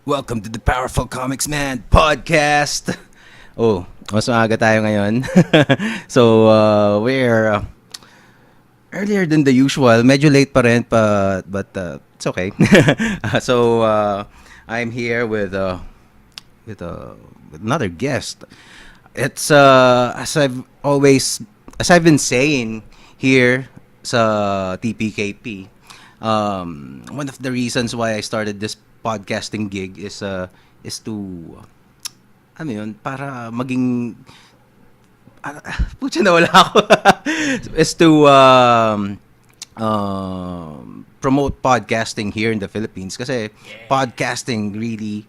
Welcome to the Powerful Komiksman podcast. Oh, mas maaga tayo ngayon. We're earlier than the usual. Medyo late pa rin, but it's okay. so, I'm here with another guest. It's as I've been saying here sa TPKP. One of the reasons why I started this podcasting gig is to ano yun, para maging putya na wala ako. is to promote podcasting here in the Philippines kasi podcasting really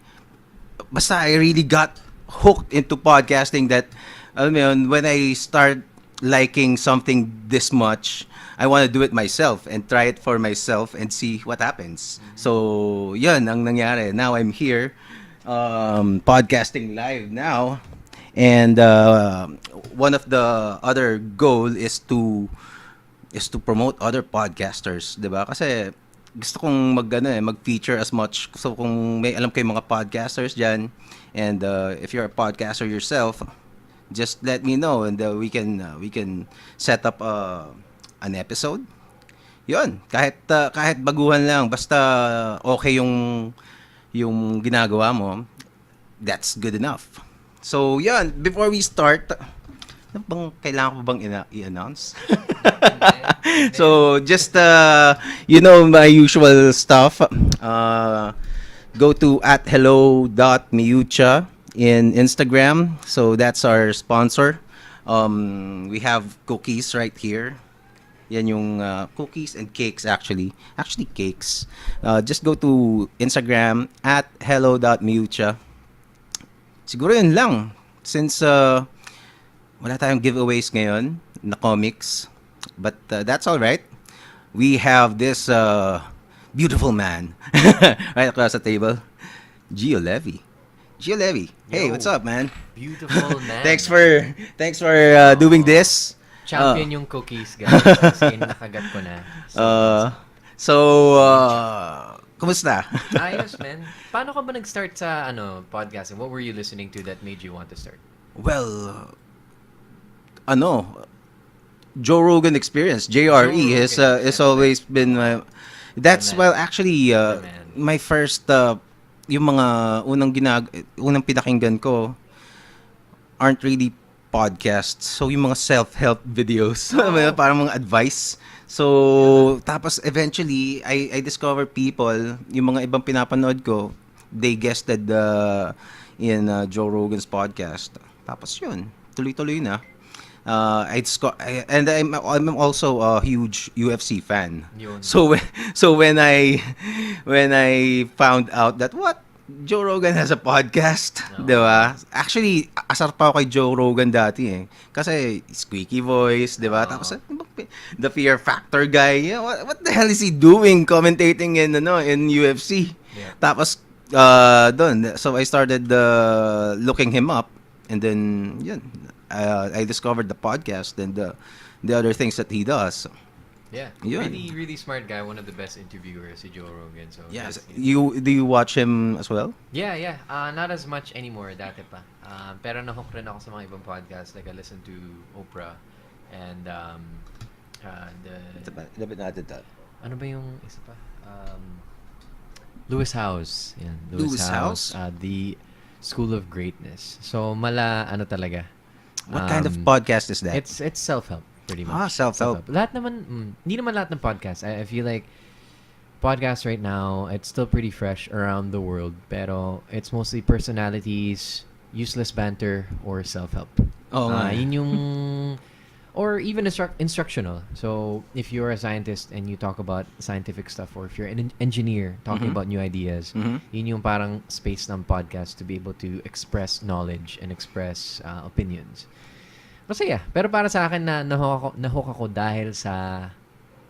basta I really got hooked into podcasting that alam mo yun, when I start liking something this much, I want to do it myself and try it for myself and see what happens. So, yun ang nangyari. Now I'm here podcasting live now. And one of the other goal is to promote other podcasters, 'di ba? Kasi gusto kong mag-feature as much. So kung may alam kayong mga podcasters diyan and if you're a podcaster yourself, just let me know and we can set up an episode. 'Yun, kahit baguhan lang basta okay yung ginagawa mo, that's good enough. So, 'yun, before we start, ano bang kailangan ko bang i-announce? So, just my usual stuff. Go to @hello.miucha in Instagram. So that's our sponsor. We have cookies right here. Yan yung cookies and cakes actually. Actually cakes. Just go to Instagram @hello.miucha. Siguro yun lang. Since wala tayong giveaways ngayon na comics. But that's all right. We have this beautiful man right across the table. Gio Levy. Gio Levy. Hey, Yo. what's up, man? Beautiful man. Thanks for doing this. Champion yung cookies, guys. Kasi nakagat ko na. Kumusta? Ayos, man. Paano ka ba nag-start sa podcasting? What were you listening to that made you want to start? Well, Joe Rogan Experience, JRE, has always been that's well actually my first yung mga unang pinakinggan ko aren't really podcasts. So yung mga self-help videos, parang mga advice. So tapos eventually I discovered people, yung mga ibang pinapanood ko, they guested in Joe Rogan's podcast. Tapos yun, tuloy-tuloy na. I'm also a huge UFC fan. Yun. So when I found out that Joe Rogan has a podcast, No. 'di ba? Actually, asar pa ako kay Joe Rogan dati eh. Kasi squeaky voice, 'di ba? Tapos the fear factor guy, what the hell is he doing commentating in UFC? Yeah. Tapos doon, so I started looking him up and then yun. I discovered the podcast and the other things that he does. Yeah. Yun. Really, really smart guy. One of the best interviewers, si Joe Rogan. So Yes. that's- Do you watch him as well? Yeah. Not as much anymore, dati pa. Pero nahook rin ako sa mga ibang podcast. Like I listen to Oprah and Dapat natin that. ano ba yung isa pa? Lewis House. Yan, Lewis House? The School of Greatness. So talaga. What kind of podcast is that? It's self-help pretty much. Self-help. Lahat naman, hindi naman lahat ng podcast. I feel like podcasts right now, it's still pretty fresh around the world, pero it's mostly personalities, useless banter, or self-help. Yun yung or even instructional. So if you're a scientist and you talk about scientific stuff, or if you're an engineer talking about new ideas, yun yung parang space ng podcast to be able to express knowledge and express opinions. Masaya. Pero para sa akin nahook ako dahil sa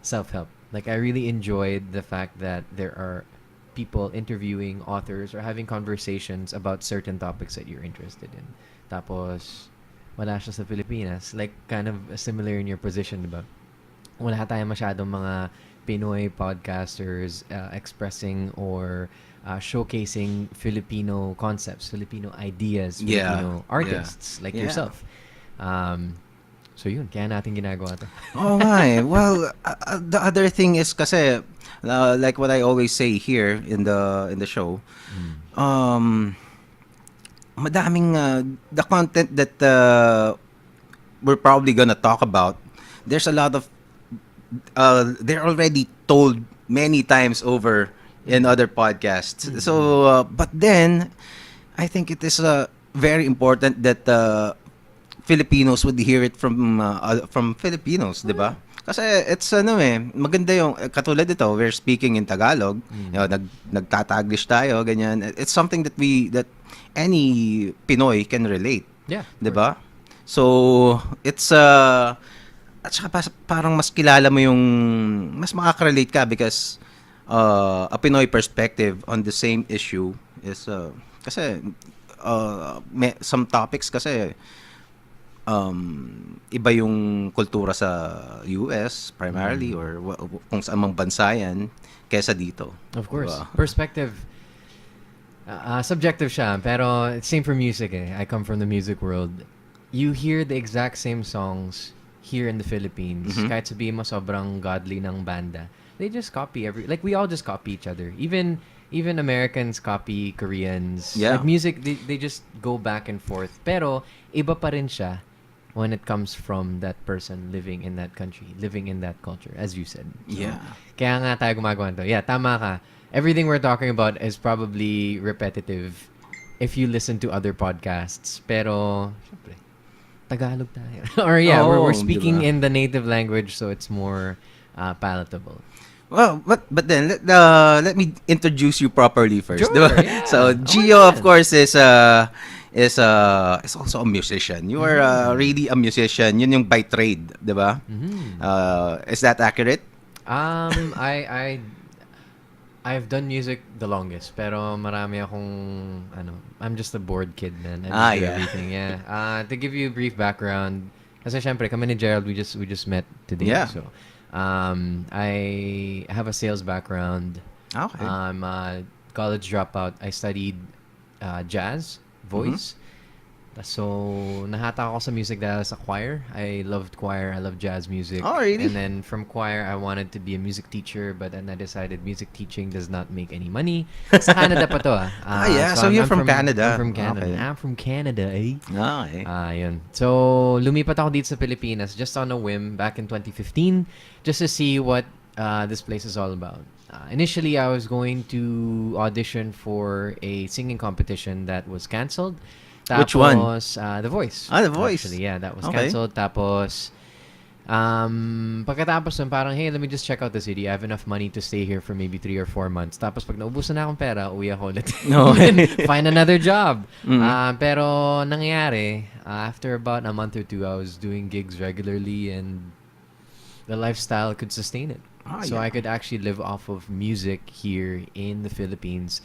self-help. Like I really enjoyed the fact that there are people interviewing authors or having conversations about certain topics that you're interested in. Tapos wala siya sa Pilipinas. Like, kind of similar in your position, diba? wala tayong masyadong mga Pinoy podcasters expressing or showcasing Filipino concepts, Filipino ideas, Yeah. Filipino artists like Yeah. yourself. So yun, kaya natin ginagawa to. Oh my. Well, the other thing is kasi like what I always say here in the show, madaming the content that we're probably gonna talk about. There's a lot of they're already told many times over in other podcasts. So, but then I think it is very important that Filipinos would hear it from Filipinos, 'di ba? Kasi it's maganda yung katulad ito, we're speaking in Tagalog, nagtataglish tayo, ganyan. It's something that any Pinoy can relate. Yeah. 'Di ba? So, it's at saka parang mas kilala mo yung mas makaka-relate ka because a Pinoy perspective on the same issue is kasi some topics kasi iba yung kultura sa US primarily or kung saan mang bansa yan kesa dito. Of course. Diba? Perspective. Subjective siya, pero same for music eh. I come from the music world. You hear the exact same songs here in the Philippines. Kahit sabihin mo sobrang godly ng banda. They just copy like we all just copy each other. Even Americans copy Koreans. Yeah. Like music, they just go back and forth. Pero iba pa rin siya when it comes from that person living in that country, living in that culture, as you said. So, Yeah. Kaya nga tayo gumagawa nito. Yeah, tama ka. Everything we're talking about is probably repetitive if you listen to other podcasts. Pero, syempre, Tagalog tayo. Or yeah, we're speaking diba? in the native language, so it's more palatable. Well, but then let me introduce you properly first. Sure, Diba? yeah. So Gio, of course, is also a musician. You are really a musician. Yun yung by trade, diba? Is that accurate? I've done music the longest, pero marami akong I'm just a bored kid, man. I just do everything. Yeah. To give you a brief background, kasi syempre kami ni Jerald, we just met today. Yeah. So, I have a sales background. Okay. I'm a college dropout. I studied jazz, voice. So, nahata ako sa music dahil sa choir. I loved choir. I loved jazz music. Oh, really? And then from choir, I wanted to be a music teacher, but then I decided music teaching does not make any money. Sa Canada pa to, yeah. So you're from Canada. I'm from Canada. Okay. I'm from Canada, eh? Okay. Yun. So, lumipat ako dito sa Pilipinas just on a whim back in 2015 just to see what this place is all about. Initially, I was going to audition for a singing competition that was canceled. Tapos, Which one? The Voice. The Voice. Actually, yeah, that was Okay. canceled. Tapos, pagkatapos nun, parang, hey, let me just check out the city. I have enough money to stay here for maybe 3 or 4 months. Tapos, pag naubusan na akong pera, uwi ako ulit. No. And find another job. Pero, nangyari, after about a month or 2, I was doing gigs regularly and the lifestyle could sustain it. So yeah. I could actually live off of music here in the Philippines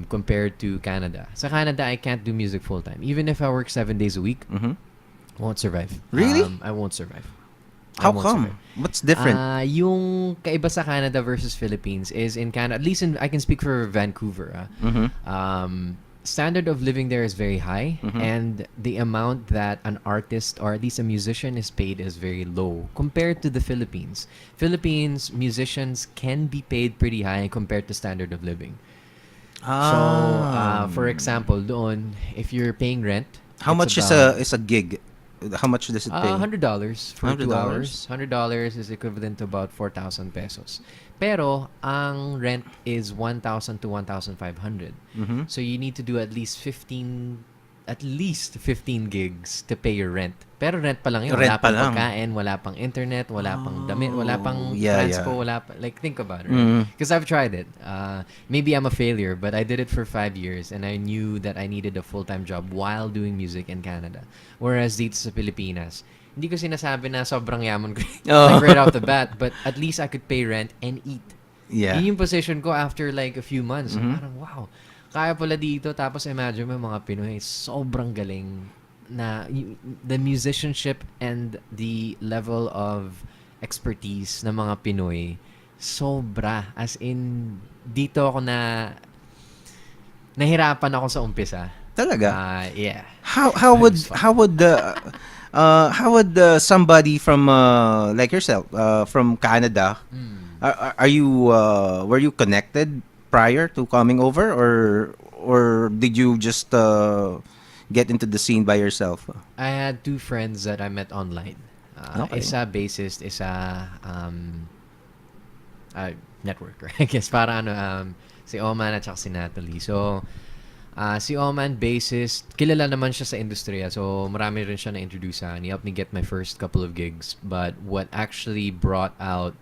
compared to Canada. Sa Canada, I can't do music full time. Even if I work 7 days a week, I won't survive. Really? I won't survive. How come? What's different? Yung kaiba sa Canada versus Philippines is in Canada, at least I can speak for Vancouver. Standard of living there is very high, and the amount that an artist or at least a musician is paid is very low compared to the Philippines. Philippines musicians can be paid pretty high compared to standard of living. So, for example, doon, if you're paying rent, how much is a gig? How much does it pay? $100 for 2 $100? hours. $100 is equivalent to about 4,000 pesos. Pero ang rent is 1,000 to 1,500. So you need to do at least 15 gigs to pay your rent. Pero rent pa lang yun. Rent Wala pang pa lang. pagkain, wala pang internet, wala pang damit, wala pang yeah, transpo, wala pa. Like, think about it. Because I've tried it. Maybe I'm a failure, but I did it for 5 years and I knew that I needed a full-time job while doing music in Canada. Whereas dito sa Pilipinas, hindi ko sinasabi na sobrang yaman ko like right off the bat, but at least I could pay rent and eat. Yeah. Yun yung position ko after like a few months. Parang, wow, kaya pala dito. Tapos imagine mo mga Pinoy, sobrang galing na the musicianship and the level of expertise ng mga Pinoy, sobra. As in, dito ako nahirapan ako sa umpisa. Talaga? Yeah. How would somebody from like yourself from Canada, are you were you connected prior to coming over, or did you just get into the scene by yourself? I had two friends that I met online. Okay. Isa bassist, isa networker. I guess para si Oman at saka si Natalie. So, si Oman, bassist, kilala naman siya sa industriya. So, marami rin siya na-introduce sa akin. He helped me get my first couple of gigs. But what actually brought out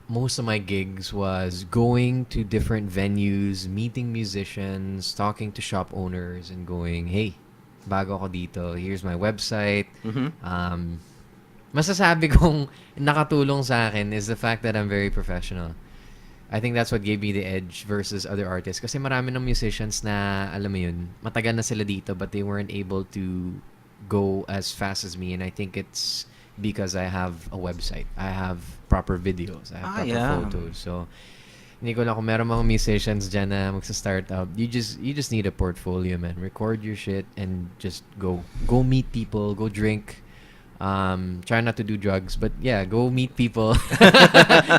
most of my gigs was going to different venues, meeting musicians, talking to shop owners, and going, hey, bago ako dito, here's my website. Masasabi kong nakatulong sa akin is the fact that I'm very professional. I think that's what gave me the edge versus other artists. Kasi marami ng musicians na, alam mo yun, matagal na sila dito but they weren't able to go as fast as me. And I think it's because I have a website. I have proper videos. I have proper photos. So, hindi ko lang kung meron mga musicians dyan na magsa-start up. You just need a portfolio, man. Record your shit and just go. Go meet people. Go drink. Try not to do drugs, but yeah, go meet people.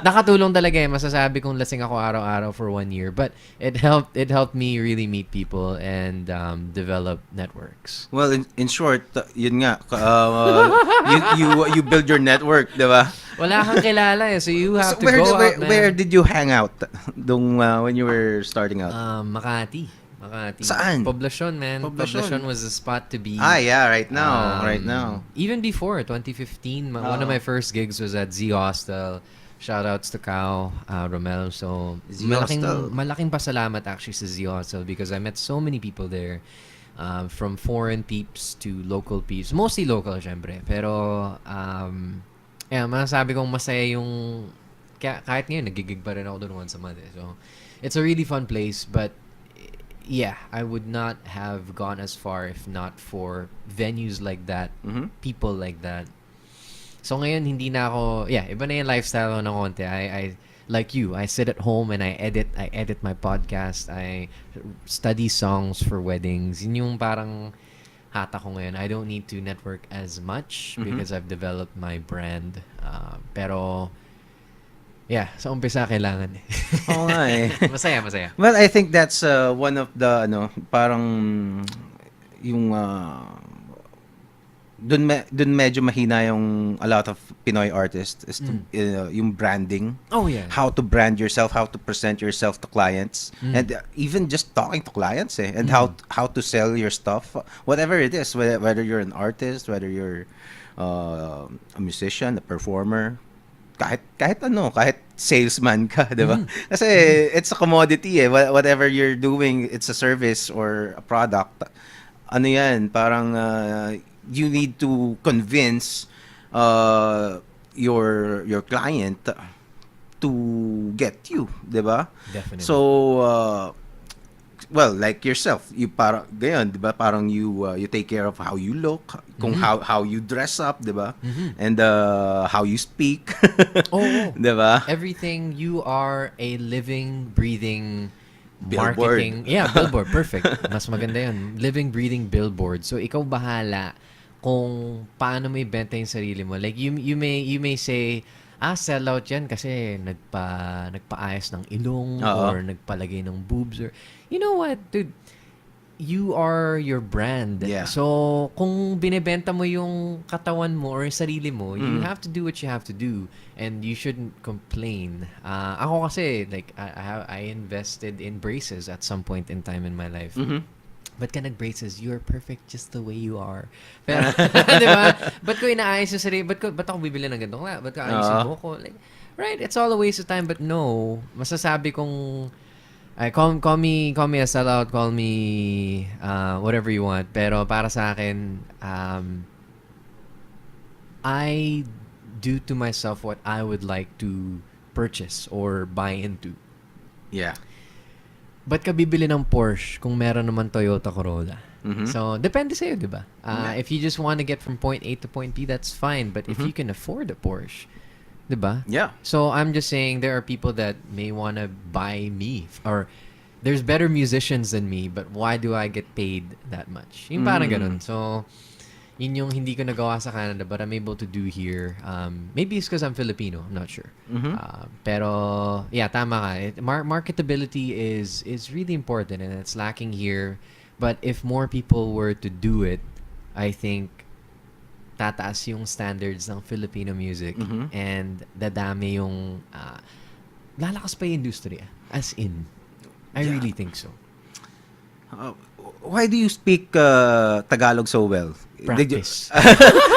Nakatulong talaga eh. Masasabi kong lasing ako araw-araw for 1 year, but it helped me really meet people and develop networks. Well, in short, yun nga, you build your network, di ba? Wala kang kilala eh, so you have to where, go where, out, man. where did you hang out when you were starting out? Makati. Saan? Poblacion, man. Poblacion was the spot to be. Yeah, right now. Even before 2015, one of my first gigs was at Z Hostel. Shoutouts to Kao, Romel. So malaking pasalamat actually sa Z Hostel because I met so many people there, from foreign peeps to local peeps. Mostly local, syempre. Pero masasabi kong masaya yung kahit ngayon nagigig pa rin ako doon once a month. So it's a really fun place, but yeah, I would not have gone as far if not for venues like that, people like that. So ngayon, hindi na ako, iba na yung lifestyle ko ng konti. I like you, I sit at home and I edit my podcast. I study songs for weddings. Yun yung parang hata ko ngayon. I don't need to network as much because I've developed my brand. Pero yeah, sa umpisa kailangan eh. Oo nga eh. Masaya. Well, I think that's one of the parang yung dun medyo mahina yung a lot of Pinoy artists is to, yung branding. Oh yeah. How to brand yourself, how to present yourself to clients, and even just talking to clients and how to sell your stuff, whatever it is, whether you're an artist, whether you're a musician, a performer, kahit salesman ka, 'di ba? Kasi it's a commodity eh. Whatever you're doing, it's a service or a product. Ano 'yan, parang you need to convince your client to get you, 'di ba? Definitely. So well, like yourself, you parang gayon, 'di ba? Parang you take care of how you look, kung how you dress up, 'di ba? And how you speak. Oh, 'di ba? Everything. You are a living, breathing Billboard. marketing. Yeah, billboard. Perfect. Mas maganda 'yun. Living, breathing billboard. So ikaw bahala kung paano mo ibenta yung sarili mo. Like you may say, sellout yan kasi nagpaayos ng ilong or nagpalagay ng boobs or you know what, dude, you are your brand. Yeah. So kung binebenta mo yung katawan mo or yung sarili mo, you have to do what you have to do and you shouldn't complain. Ako kasi like I invested in braces at some point in time in my life. Ba't ka nag-braces? You're perfect just the way you are. Pero, di ba? Ba't ko inaayos yung sarili? Ba't ako bibili ng ganito? Ba't ko ayusin mo ko? Like, right, it's all a waste of time. But no, masasabi kong, call me a sellout, call me whatever you want. Pero para sa akin, I do to myself what I would like to purchase or buy into. Yeah. Ba't ka bibili ng Porsche kung meron naman Toyota Corolla? So, depende sa'yo, di ba? If you just want to get from point A to point B, that's fine. But if you can afford a Porsche, di ba? Yeah. So, I'm just saying there are people that may want to buy me. Or, there's better musicians than me, but why do I get paid that much? Yung parang ganun. So, yun yung hindi ko nagawa sa Canada but I'm able to do here. Maybe it's because I'm Filipino. I'm not sure. Pero, yeah, tama ka. Marketability is really important and it's lacking here. But if more people were to do it, I think tataas yung standards ng Filipino music and dadami yung lalakas pa yung industriya. As in, I really think so. Why do you speak Tagalog so well? Practice.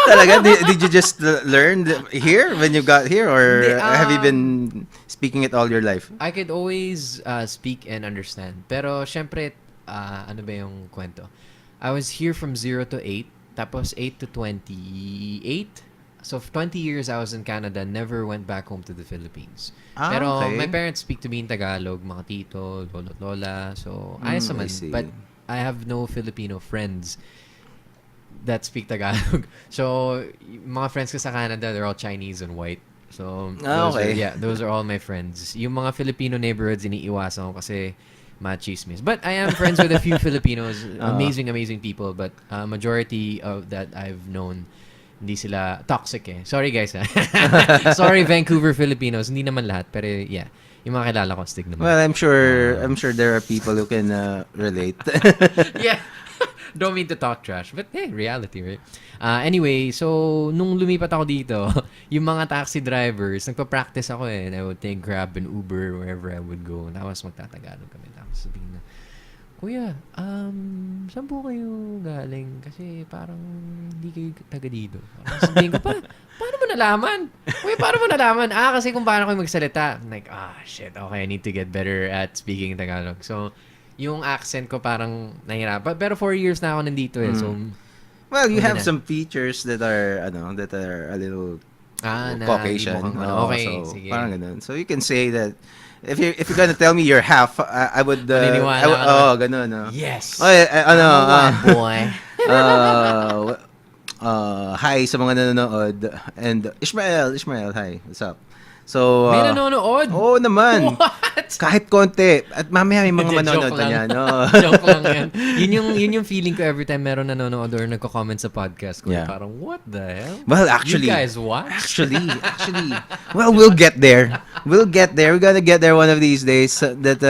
Talaga? Did you just learn here when you got here? Or have you been speaking it all your life? I could always speak and understand. Pero, syempre, ano ba yung kwento? I was here from 0 to 8. Tapos 8 to 28. So, 20 years I was in Canada. Never went back home to the Philippines. Pero, okay. my parents speak to me in Tagalog. Mga tito, lolo, lola. So, ayos naman. But, I have no Filipino friends that speak Tagalog. So, mga friends ko sa Canada, they're all Chinese and white. So, those are all my friends. Yung mga Filipino neighborhoods, iniiwasan ko kasi machismis. But I am friends with a few Filipinos. Amazing people. But majority of that I've known, hindi sila toxic eh. Sorry guys ha. Sorry Vancouver Filipinos. Hindi naman lahat. Pero yeah. Yung mga kilala ko, stick naman. Well, I'm sure there are people who can relate. Yeah. Don't mean to talk trash. But hey, reality, right? Anyway, so, nung lumipat ako dito, yung mga taxi drivers, nagpa-practice ako eh. And I would take Grab and Uber wherever I would go. Tapos magtatagalog kami. Tapos sabihin na, Kuya, saan po kayo galing? Kasi parang hindi kayo taga dito. Sabihin ko, paano mo nalaman? Kuya, paano mo nalaman? Kasi kung paano kayo magsalita. I'm like, shit, okay, I need to get better at speaking Tagalog. So, yung accent ko parang nahirapan. Pero 4 years na ako nandito eh. So, well, you have some features that are a little Caucasian. Okay, so, sige. Parang ganun. So, you can say that if you're gonna tell me you're half, I would ganun. No? Yes. Boy. Hi sa mga nanonood. And Ishmael, hi. What's up? So, may nanonood? Oo naman. What? Kahit konti. At mamaya may mga manonood pa niyan. No? Joke lang yan. Yun yung feeling ko every time meron nanonood or nagko-comment sa podcast ko. Yeah. Parang, what the hell? Well, actually. You guys watch? Actually. Well, we'll get there. We're gonna get there one of these days. That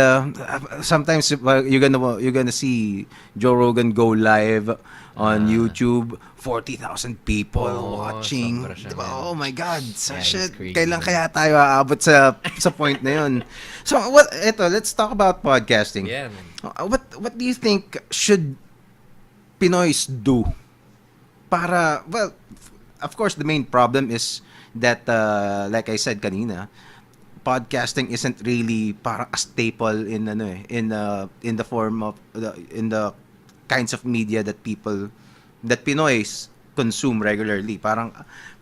sometimes you're gonna see Joe Rogan go live on YouTube. 40,000 people watching. Diba? Oh my God. Shit. Kailan kaya tayo aabot sa point na yun? So, let's talk about podcasting. Yeah, man. What do you think should Pinoys do para, well, of course, the main problem is that, like I said kanina, podcasting isn't really parang a staple in the form of in the kinds of media that Pinoys consume regularly. Parang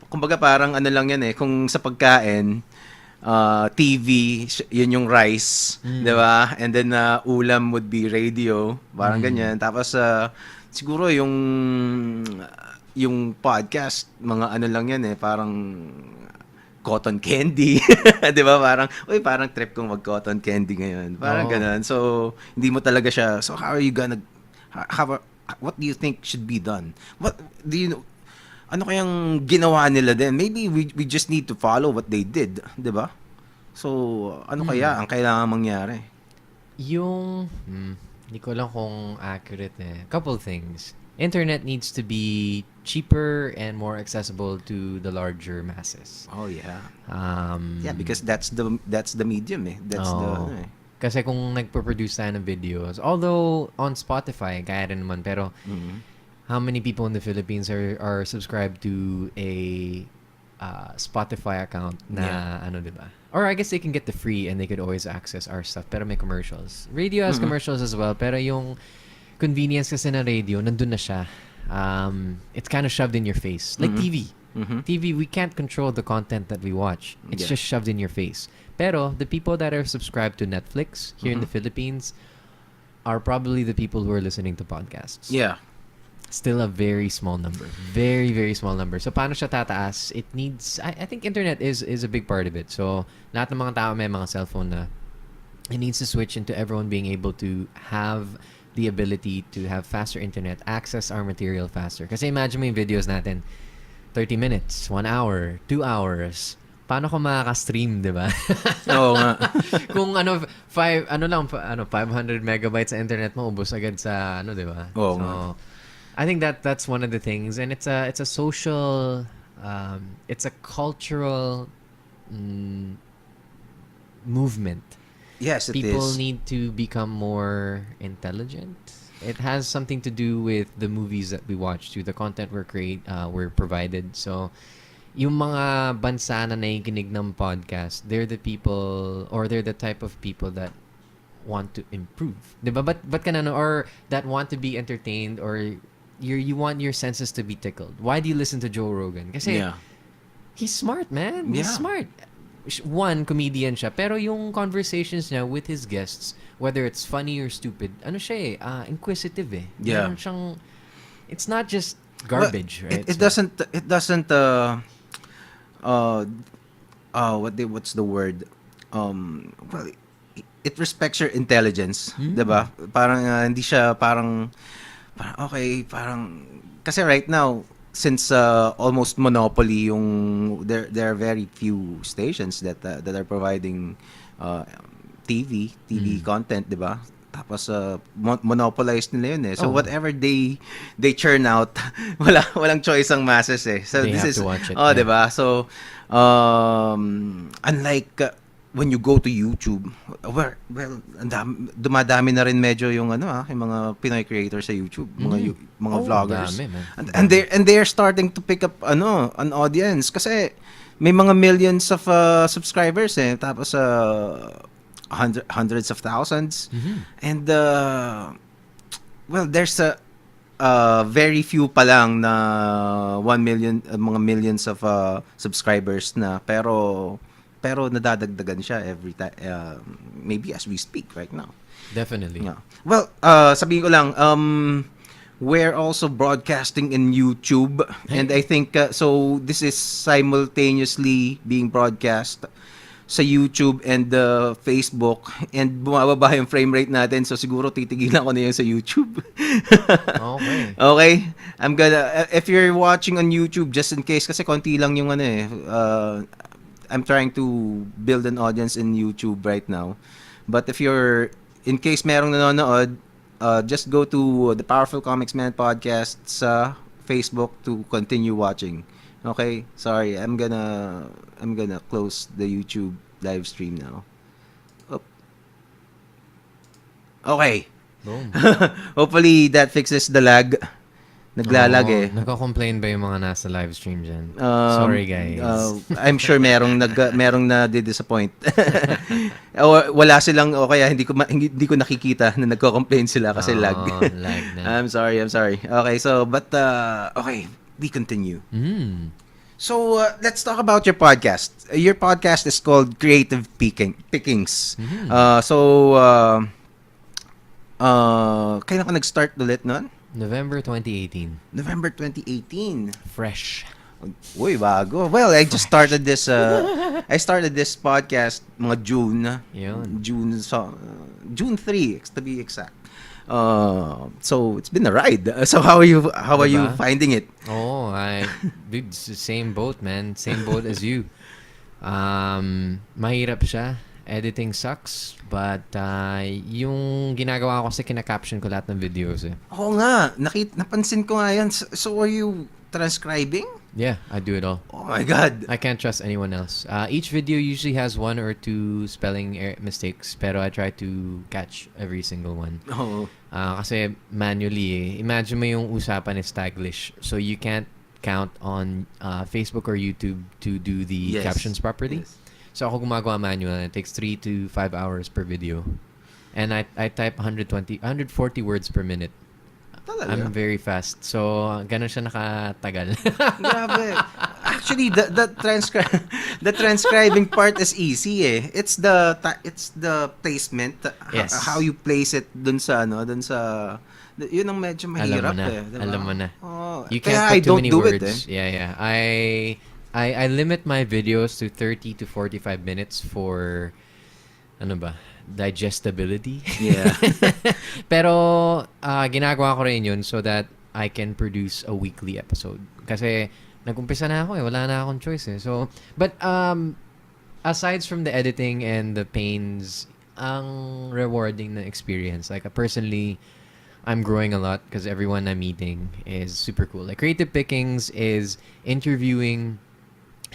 kumbaga parang ano lang yan eh, kung sa pagkain TV yun yung rice, 'di ba? And then ulam would be radio, parang ganyan. Tapos siguro yung podcast mga ano lang yan eh, parang cotton candy. 'Di ba? Parang trip kong mag-cotton candy ngayon. Parang ganun. So, hindi mo talaga siya. So, how are you gonna what do you think should be done? What do you know? Ano kayang ginawa nila din? Maybe we just need to follow what they did, 'di ba? So, ano kaya ang kailangan mangyari? Yung hindi ko lang kung accurate eh. Couple things. Internet needs to be cheaper and more accessible to the larger masses. Oh yeah. Yeah, because that's the medium eh. That's Kasi kung nagpo-produce tayo ng videos, although on Spotify, kaya rin naman, pero how many people in the Philippines are subscribed to a Spotify account na diba? Or I guess they can get the free and they could always access our stuff, pero may commercials. Radio has commercials as well, pero yung convenience kasi na radio, nandun na siya. It's kind of shoved in your face. Like TV. TV, we can't control the content that we watch. It's just shoved in your face. Pero the people that are subscribed to Netflix here in the Philippines are probably the people who are listening to podcasts. Yeah. still a very small number. Very, very small number. So, paano siya tataas? It needs... I think internet is a big part of it. So, lahat ng mga tao may mga cellphone na it needs to switch into everyone being able to have the ability to have faster internet, access our material faster. Kasi imagine mo yung videos natin, 30 minutes, 1 hour, 2 hours. Paano ko makaka-stream, di ba? Oo nga. Kung 500 megabytes sa internet mo, ubos agad sa di ba? Oo So, nga. I think that's one of the things, and it's a social, it's a cultural movement. Yes, it People is. need to become more intelligent. It has something to do with the movies that we watch too, the content we're provided. So, yung mga bansa na nakikinig ng podcast, they're the people, or they're the type of people that want to improve. Diba? But ka na, or that want to be entertained, or you want your senses to be tickled. Why do you listen to Joe Rogan? Kasi he's smart, man. He's smart. One, comedian siya. Pero yung conversations niya with his guests, whether it's funny or stupid, inquisitive eh. Yeah. Meron siyang, it's not just garbage, right? It doesn't what's the word? Well, it respects your intelligence, 'di ba? Parang hindi siya parang okay, parang kasi right now since almost monopoly yung there are very few stations that are providing TV content, 'di ba? Tapos monopolized nila yun eh. So whatever they churn out, walang choice ang masses eh. So they this have is to watch it. 'di ba? So unlike when you go to YouTube, well, dumadami na rin medyo yung yung mga Pinoy creators sa YouTube, mga vloggers. Dami, man. And they're starting to pick up an audience kasi may mga millions of subscribers eh. Tapos hundreds of thousands. And well, there's a very few pa lang na 1 million mga millions of subscribers na pero nadadagdagan siya every time, maybe as we speak right now. Definitely. Yeah. Well, sabihin ko lang, we're also broadcasting in YouTube, and I think so this is simultaneously being broadcast sa YouTube and Facebook, and bumababa yung frame rate natin, so siguro titigilan ko na yun sa YouTube. Okay. I'm gonna, if you're watching on YouTube, just in case, kasi konti lang yung I'm trying to build an audience in YouTube right now. But if you're, in case merong nanonood, just go to the Powerful Komiksman podcast sa Facebook to continue watching. Okay? Sorry, I'm gonna close the YouTube live stream now. Oop. Okay. Boom. Hopefully that fixes the lag. Naglalag eh. Nako-complain ba yung mga nasa live stream dyan? Sorry guys. I'm sure merong nadi-disappoint. O wala silang, o kaya hindi ko nakikita na nagko-complain sila kasi lag. Lag na. I'm sorry. Okay, so but okay, we continue. So let's talk about your podcast. Your podcast is called Creative Pickings. Kailan ka nag-start ulit nun? November 2018. November 2018. Fresh. Uy, bago. Well, I just started this I started this podcast mga June. Yun. June 3 to be exact. So it's been a ride. So how are you finding it? Dude, same boat, man. Same boat as you. Mahirap siya. Editing sucks, but yung ginagawa ko kasi kina-caption ko lahat ng videos eh. Oo nga, napansin ko nga yan. So are you transcribing? Yeah, I do it all. Oh my God. I can't trust anyone else. Each video usually has 1 or 2 spelling mistakes, pero I try to catch every single one. Oo. Kasi manually eh. Imagine mo yung usapan is Taglish, so you can't count on Facebook or YouTube to do the captions properly. Yes. So ako gumagawa manual, and it takes 3 to 5 hours per video. And I type 140 words per minute. Talaga? I'm very fast. So, ganun siya nakatagal. Grabe. Actually, the transcribing part is easy eh. It's the placement, Yes. how you place it dun sa ano, dun sa yun ang medyo mahirap diba? Alam mo na. Oh, You kaya can't I put too don't many do words. it eh. Yeah. I limit my videos to 30 to 45 minutes for ano ba? Digestibility. Yeah. Pero ginagawa ko rin yun so that I can produce a weekly episode. Kasi nag-umpisa na ako eh. Wala na akong choice eh. So, but aside from the editing and the pains, ang rewarding na experience. Like personally, I'm growing a lot because everyone I'm meeting is super cool. Like Creative Pickings is interviewing,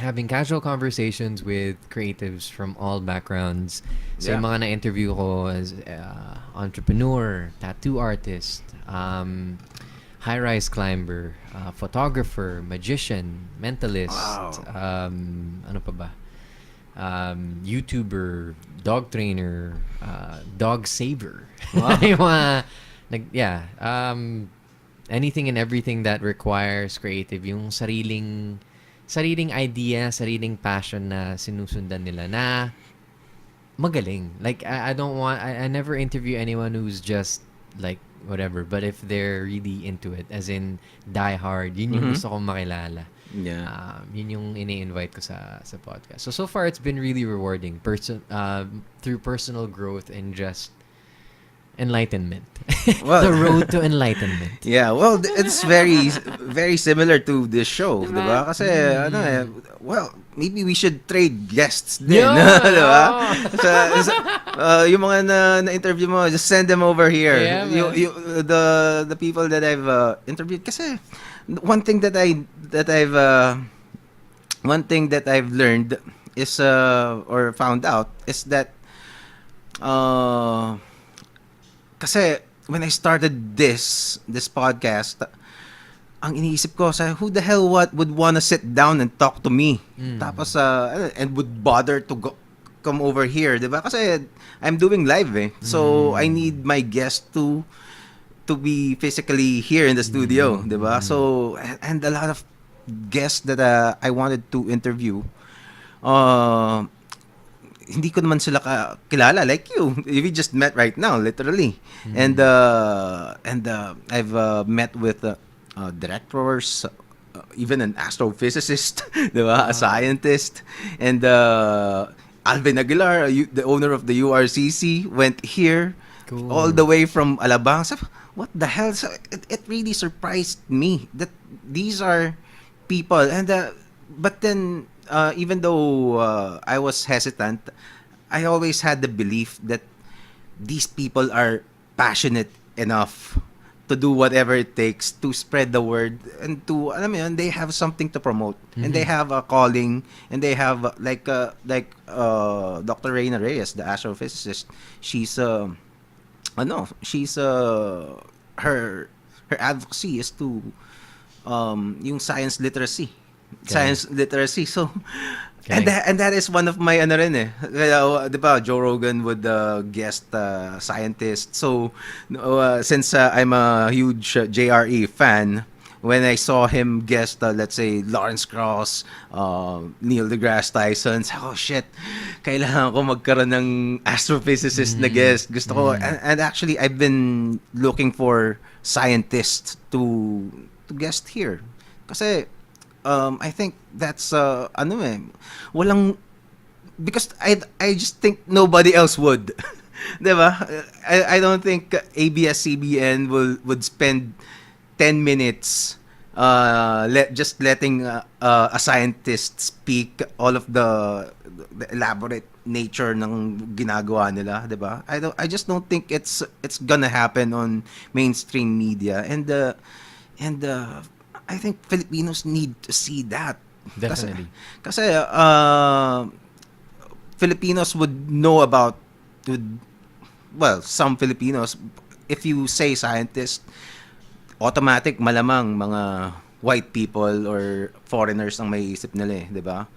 having casual conversations with creatives from all backgrounds. So yung mga na-interview ko as entrepreneur, tattoo artist, high-rise climber, photographer, magician, mentalist, ano pa ba? YouTuber, dog trainer, dog saver. Wow. Yung mga, anything and everything that requires creative, yung sariling idea, sariling passion na sinusundan nila na magaling. Like, I never interview anyone who's just like whatever, but if they're really into it, as in die hard, yun yung gusto kong makilala. Yeah. Yun yung ini-invite ko sa podcast. So far it's been really rewarding through personal growth and just enlightenment. Well, the road to enlightenment. Yeah, well, it's very very similar to this show, 'di ba? Kasi ano eh, well, maybe we should trade guests din, 'di ba? Yung mga na-interview mo, just send them over here. Yeah, The people that I've interviewed kasi one thing that I've learned is or found out is that kasi when I started this podcast, ang iniisip ko sa who the hell would wanna sit down and talk to me. Tapos and would bother to come over here, 'di ba? Kasi I'm doing live eh. So I need my guest to be physically here in the studio, 'di ba? So and a lot of guests that I wanted to interview hindi ko naman sila kilala like you. We just met right now, literally. And I've met with directors, even an astrophysicist, diba? A scientist, and Alvin Aguilar, the owner of the URCC, went here all the way from Alabang. So, what the hell? So it really surprised me that these are people, and but then. Even though I was hesitant, I always had the belief that these people are passionate enough to do whatever it takes to spread the word and to, alam mo yun, they have something to promote and they have a calling and they have like Dr. Reyna Reyes, the astrophysicist. She's her advocacy is to yung science literacy. Science literacy. So and that is one of my ano rin eh. Kaya, 'di ba, Joe Rogan would guest scientist. So since I'm a huge JRE fan, when I saw him guest let's say Lawrence Krauss, Neil deGrasse Tyson, oh shit, kailangan ko magkaroon ng astrophysicist na guest. Gusto ko and actually I've been looking for scientists to guest here. Kasi I think that's walang, because I just think nobody else would. 'Di ba? I don't think ABS-CBN would spend 10 minutes just letting a scientist speak all of the elaborate nature ng ginagawa nila, 'di ba? I just don't think it's gonna happen on mainstream media, and I think Filipinos need to see that. Definitely. Kasi Filipinos would know about, some Filipinos, if you say scientist, automatic malamang mga white people or foreigners ang may isip nila eh, 'di ba?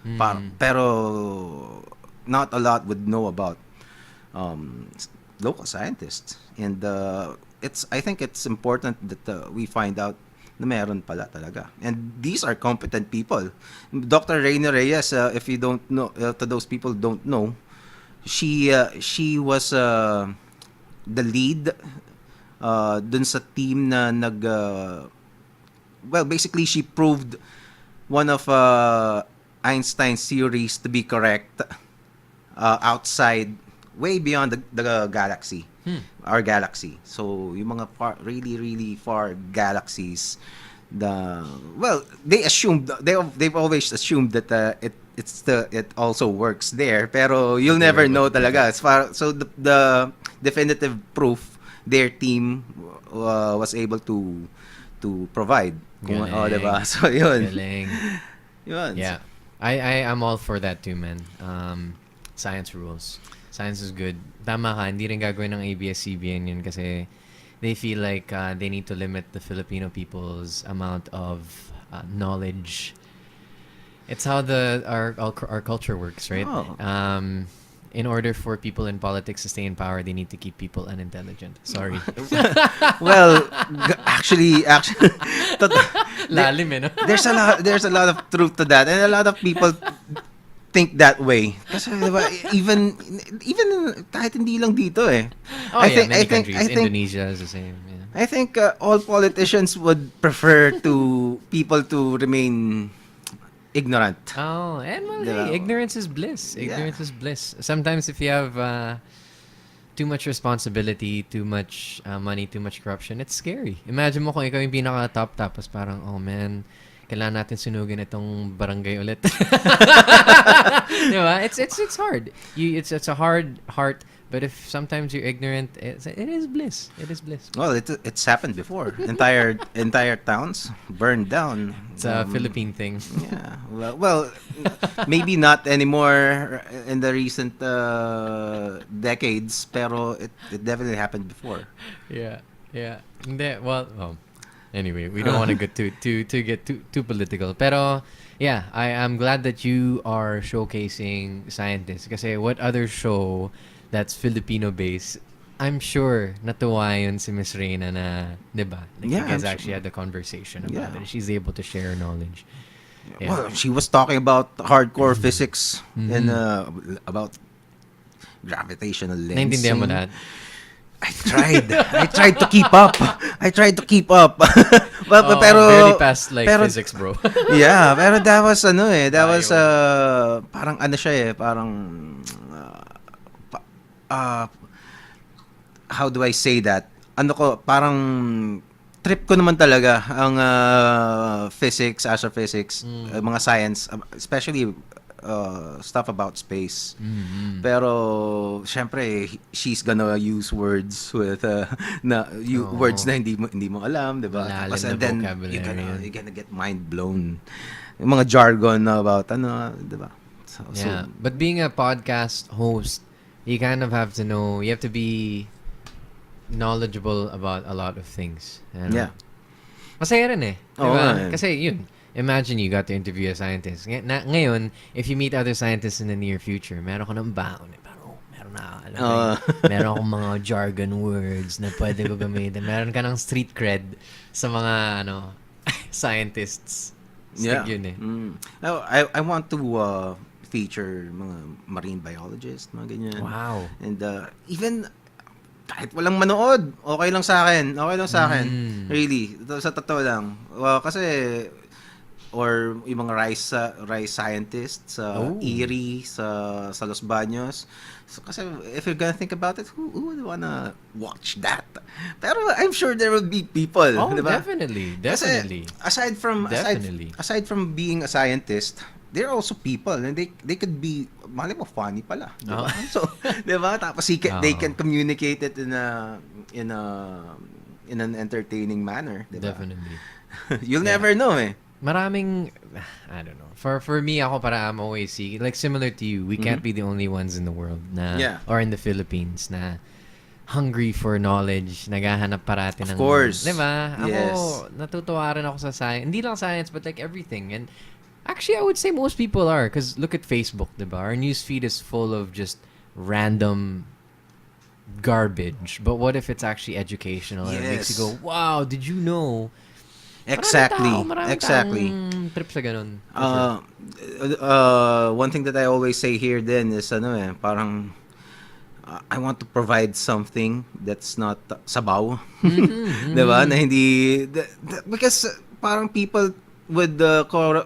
Pero not a lot would know about local scientists. And I think it's important that we find out na meron pala talaga. And these are competent people. Dr. Reina Reyes, if you don't know, to those people don't know, she was the lead dun sa team na well, basically she proved one of Einstein's theories to be correct outside, way beyond the galaxy, our galaxy. So yung mga really really far galaxies, they've always assumed that it also works there, pero you'll never know talaga. So the definitive proof their team was able to provide. Diba? So yun. Galing. Yun. Yeah. I am all for that too, man. Science rules. Science is good. Tama ka, hindi rin gagawin ng ABS-CBN yun kasi they feel like they need to limit the Filipino people's amount of knowledge. It's how our culture works, right? Oh. In order for people in politics to stay in power, they need to keep people unintelligent. Sorry. Well, actually, Lalim, eh, no? there's a lot of truth to that, and a lot of people think that way. Kasi diba, even kahit hindi lang dito eh. Oh, many countries. Indonesia is the same. Yeah. I think all politicians would prefer people to remain ignorant. Oh, and well, Diba? hey, ignorance is bliss. Ignorance is bliss. Sometimes if you have too much responsibility, too much money, too much corruption, it's scary. Imagine mo kung ikaw yung pinaka-top tapos parang, oh man, kailangan natin sunugin itong barangay ulit. Diba? It's hard. It's a hard heart, but if sometimes you're ignorant, it is bliss. It is bliss. Well, it's happened before. Entire towns burned down. It's a Philippine thing. Yeah. Well, maybe not anymore in the recent decades, pero it definitely happened before. Yeah. Hindi, well, anyway, we don't want to get too political. Pero yeah, I'm glad that you are showcasing scientists. Kasi what other show that's Filipino-based, I'm sure natuwa yun si Miss Reina na, diba? Like, you guys actually had the conversation about it. She's able to share knowledge. Yeah. Well, she was talking about hardcore physics and about gravitational lensing. Naintindihan mo lahat? I tried to keep up. Pero barely past physics, bro. Yeah, pero that was parang ano siya eh, parang how do I say that? Parang trip ko naman talaga ang physics, astrophysics, mga science, especially stuff about space. Pero syempre she's gonna use words with words na hindi mo alam, 'di ba? Tapos and then you're gonna get mind blown. Yung mga jargon about 'di ba? So, but being a podcast host, you kind of have to know, you have to be knowledgeable about a lot of things. Yeah. Masaya rin eh. Diba? Oh, Kasi yun, imagine you got to interview a scientist. Ngayon, if you meet other scientists in the near future, meron ka ng baon. Meron akong mga jargon words na pwede ko gamitin. Meron ka ng street cred sa mga scientists. Yeah. Yun eh. I want to feature mga marine biologists, mga ganyan. Wow. And even kahit walang manood, okay lang sa akin. Really, sa totoo lang. Kasi or yung mga rice scientists sa Erie, sa Los Baños. So, kasi if you're gonna think about it, who would wanna watch that? Pero I'm sure there will be people, diba? Definitely. Kasi aside from being a scientist, they're also people, and they could be, mali mo, funny pala, diba? So, diba? Tapos they can communicate it in an entertaining manner, diba? Definitely. You'll never know eh. Maraming, I don't know. For me, ako I'm always seeing, like similar to you, we can't be the only ones in the world or in the Philippines na hungry for knowledge, naghahanap parati ng... Of course. Diba? Yes. Ako, natutuwa rin ako sa science. Hindi lang science, but like everything. And actually, I would say most people are. Because look at Facebook, diba? Our newsfeed is full of just random garbage. But what if it's actually educational? Yes. And it makes you go, wow, did you know Exactly. Maraming Exactly. taong trip sa ganun. For sure. One thing that I always say here then is parang I want to provide something that's not sabaw. Mhm, 'Di ba? mhm. Na hindi because parang people would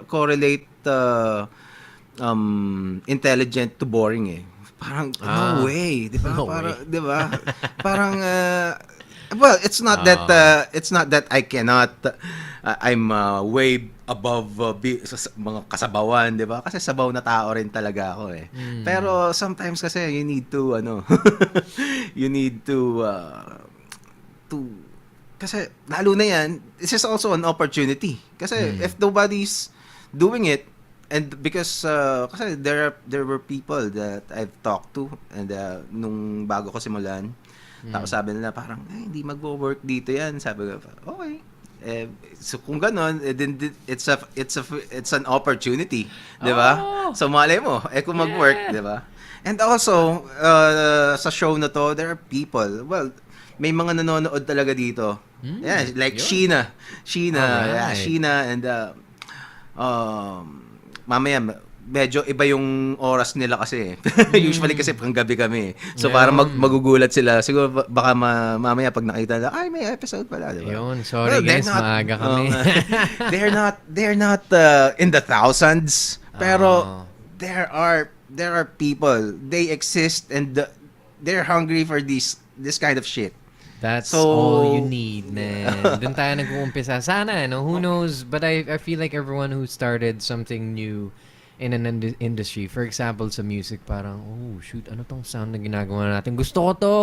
correlate intelligent to boring eh. Parang no Ah, way, 'di ba? no way. Para 'di ba? Parang well, Ah. it's not that I cannot I'm way above mga kasabawan, 'di ba? Kasi sabaw na tao rin talaga ako eh. Mm. Pero sometimes kasi you need to you need to kasi lalo na yan, this is also an opportunity. Kasi Mm. if nobody's doing it, and because kasi there were people that I've talked to and nung bago ko simulan, tapos Mm. sabi nila parang hindi magwo-work dito yan. Sabi ko, okay. So kung ganon, then it's an opportunity, 'di ba? Oh! So malay mo kung mag-work, Yeah! 'di ba? And also sa show na to, there are people, well, may mga nanonood talaga dito. Yeah, Mm. like Yun. Yeah, Alright. Sheena and mamaya medyo iba yung oras nila kasi. Usually kasi Mm. panggabi kami. So para Ayun. magugulat sila. Siguro baka mamaya pag nakita nila, ay may episode pala, di ba? Ayun. Sorry Well, they're guys, not maaga kami. they're not in the thousands, pero Oh. there are people, they exist and they're hungry for this kind of shit. That's all you So need, man. Doon tayo nag-uumpisa. Sana, no? Who knows? But I feel like everyone who started something new in an industry, for example, sa music, parang, oh, shoot, ano tong sound na ginagawa natin? Gusto ko to!